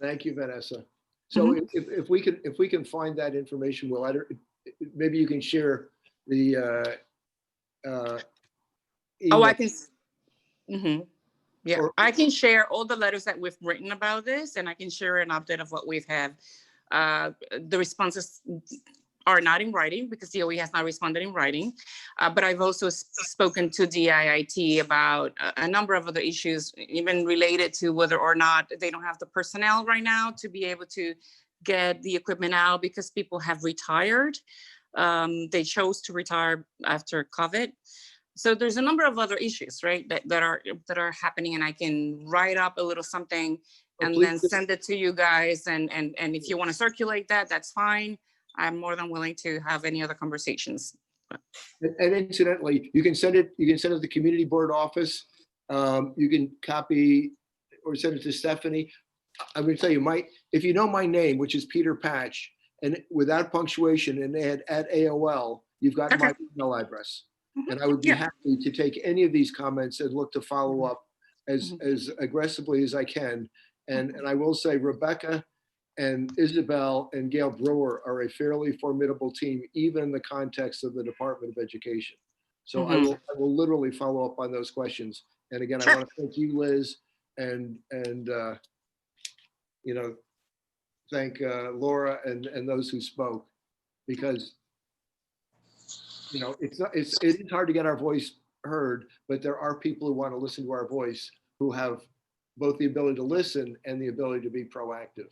Thank you, Vanessa. So if we can find that information, maybe you can share the email. I can. Yeah, I can share all the letters that we've written about this, and I can share an update of what we've had. The responses are not in writing because DOE has not responded in writing, but I've also spoken to DIIT about a number of other issues, even related to whether or not they don't have the personnel right now to be able to get the equipment out because people have retired. They chose to retire after COVID. So there's a number of other issues, right, that are happening, and I can write up a little something and then send it to you guys. And if you want to circulate that, that's fine. I'm more than willing to have any other conversations. And incidentally, you can send it to the community board office. You can copy or send it to Stephanie. I'm going to tell you, if you know my name, which is Peter Patch, and without punctuation and add at AOL, you've got my email address. And I would be happy to take any of these comments and look to follow up as aggressively as I can. And I will say Rebecca and Isabel and Gail Brewer are a fairly formidable team, even in the context of the Department of Education. So I will literally follow up on those questions. And again, I want to thank you, Liz, and thank Laura and those who spoke, because it is hard to get our voice heard, but there are people who want to listen to our voice who have both the ability to listen and the ability to be proactive.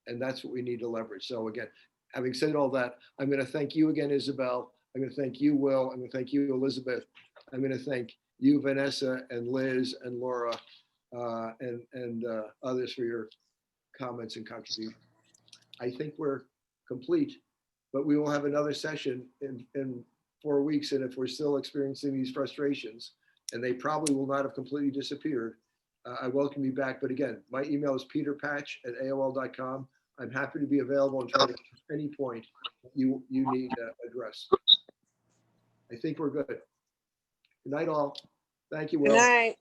And that's what we need to leverage. So again, having said all that, I'm going to thank you again, Isabel. I'm going to thank you, Will. I'm going to thank you, Elizabeth. I'm going to thank you, Vanessa and Liz and Laura and others for your comments and contributions. I think we're complete, but we will have another session in 4 weeks. And if we're still experiencing these frustrations, and they probably will not have completely disappeared, I welcome you back. But again, my email is peterpatch@aol.com. I'm happy to be available and try to at any point you need address. I think we're good. Good night, all. Thank you, Will. Good night.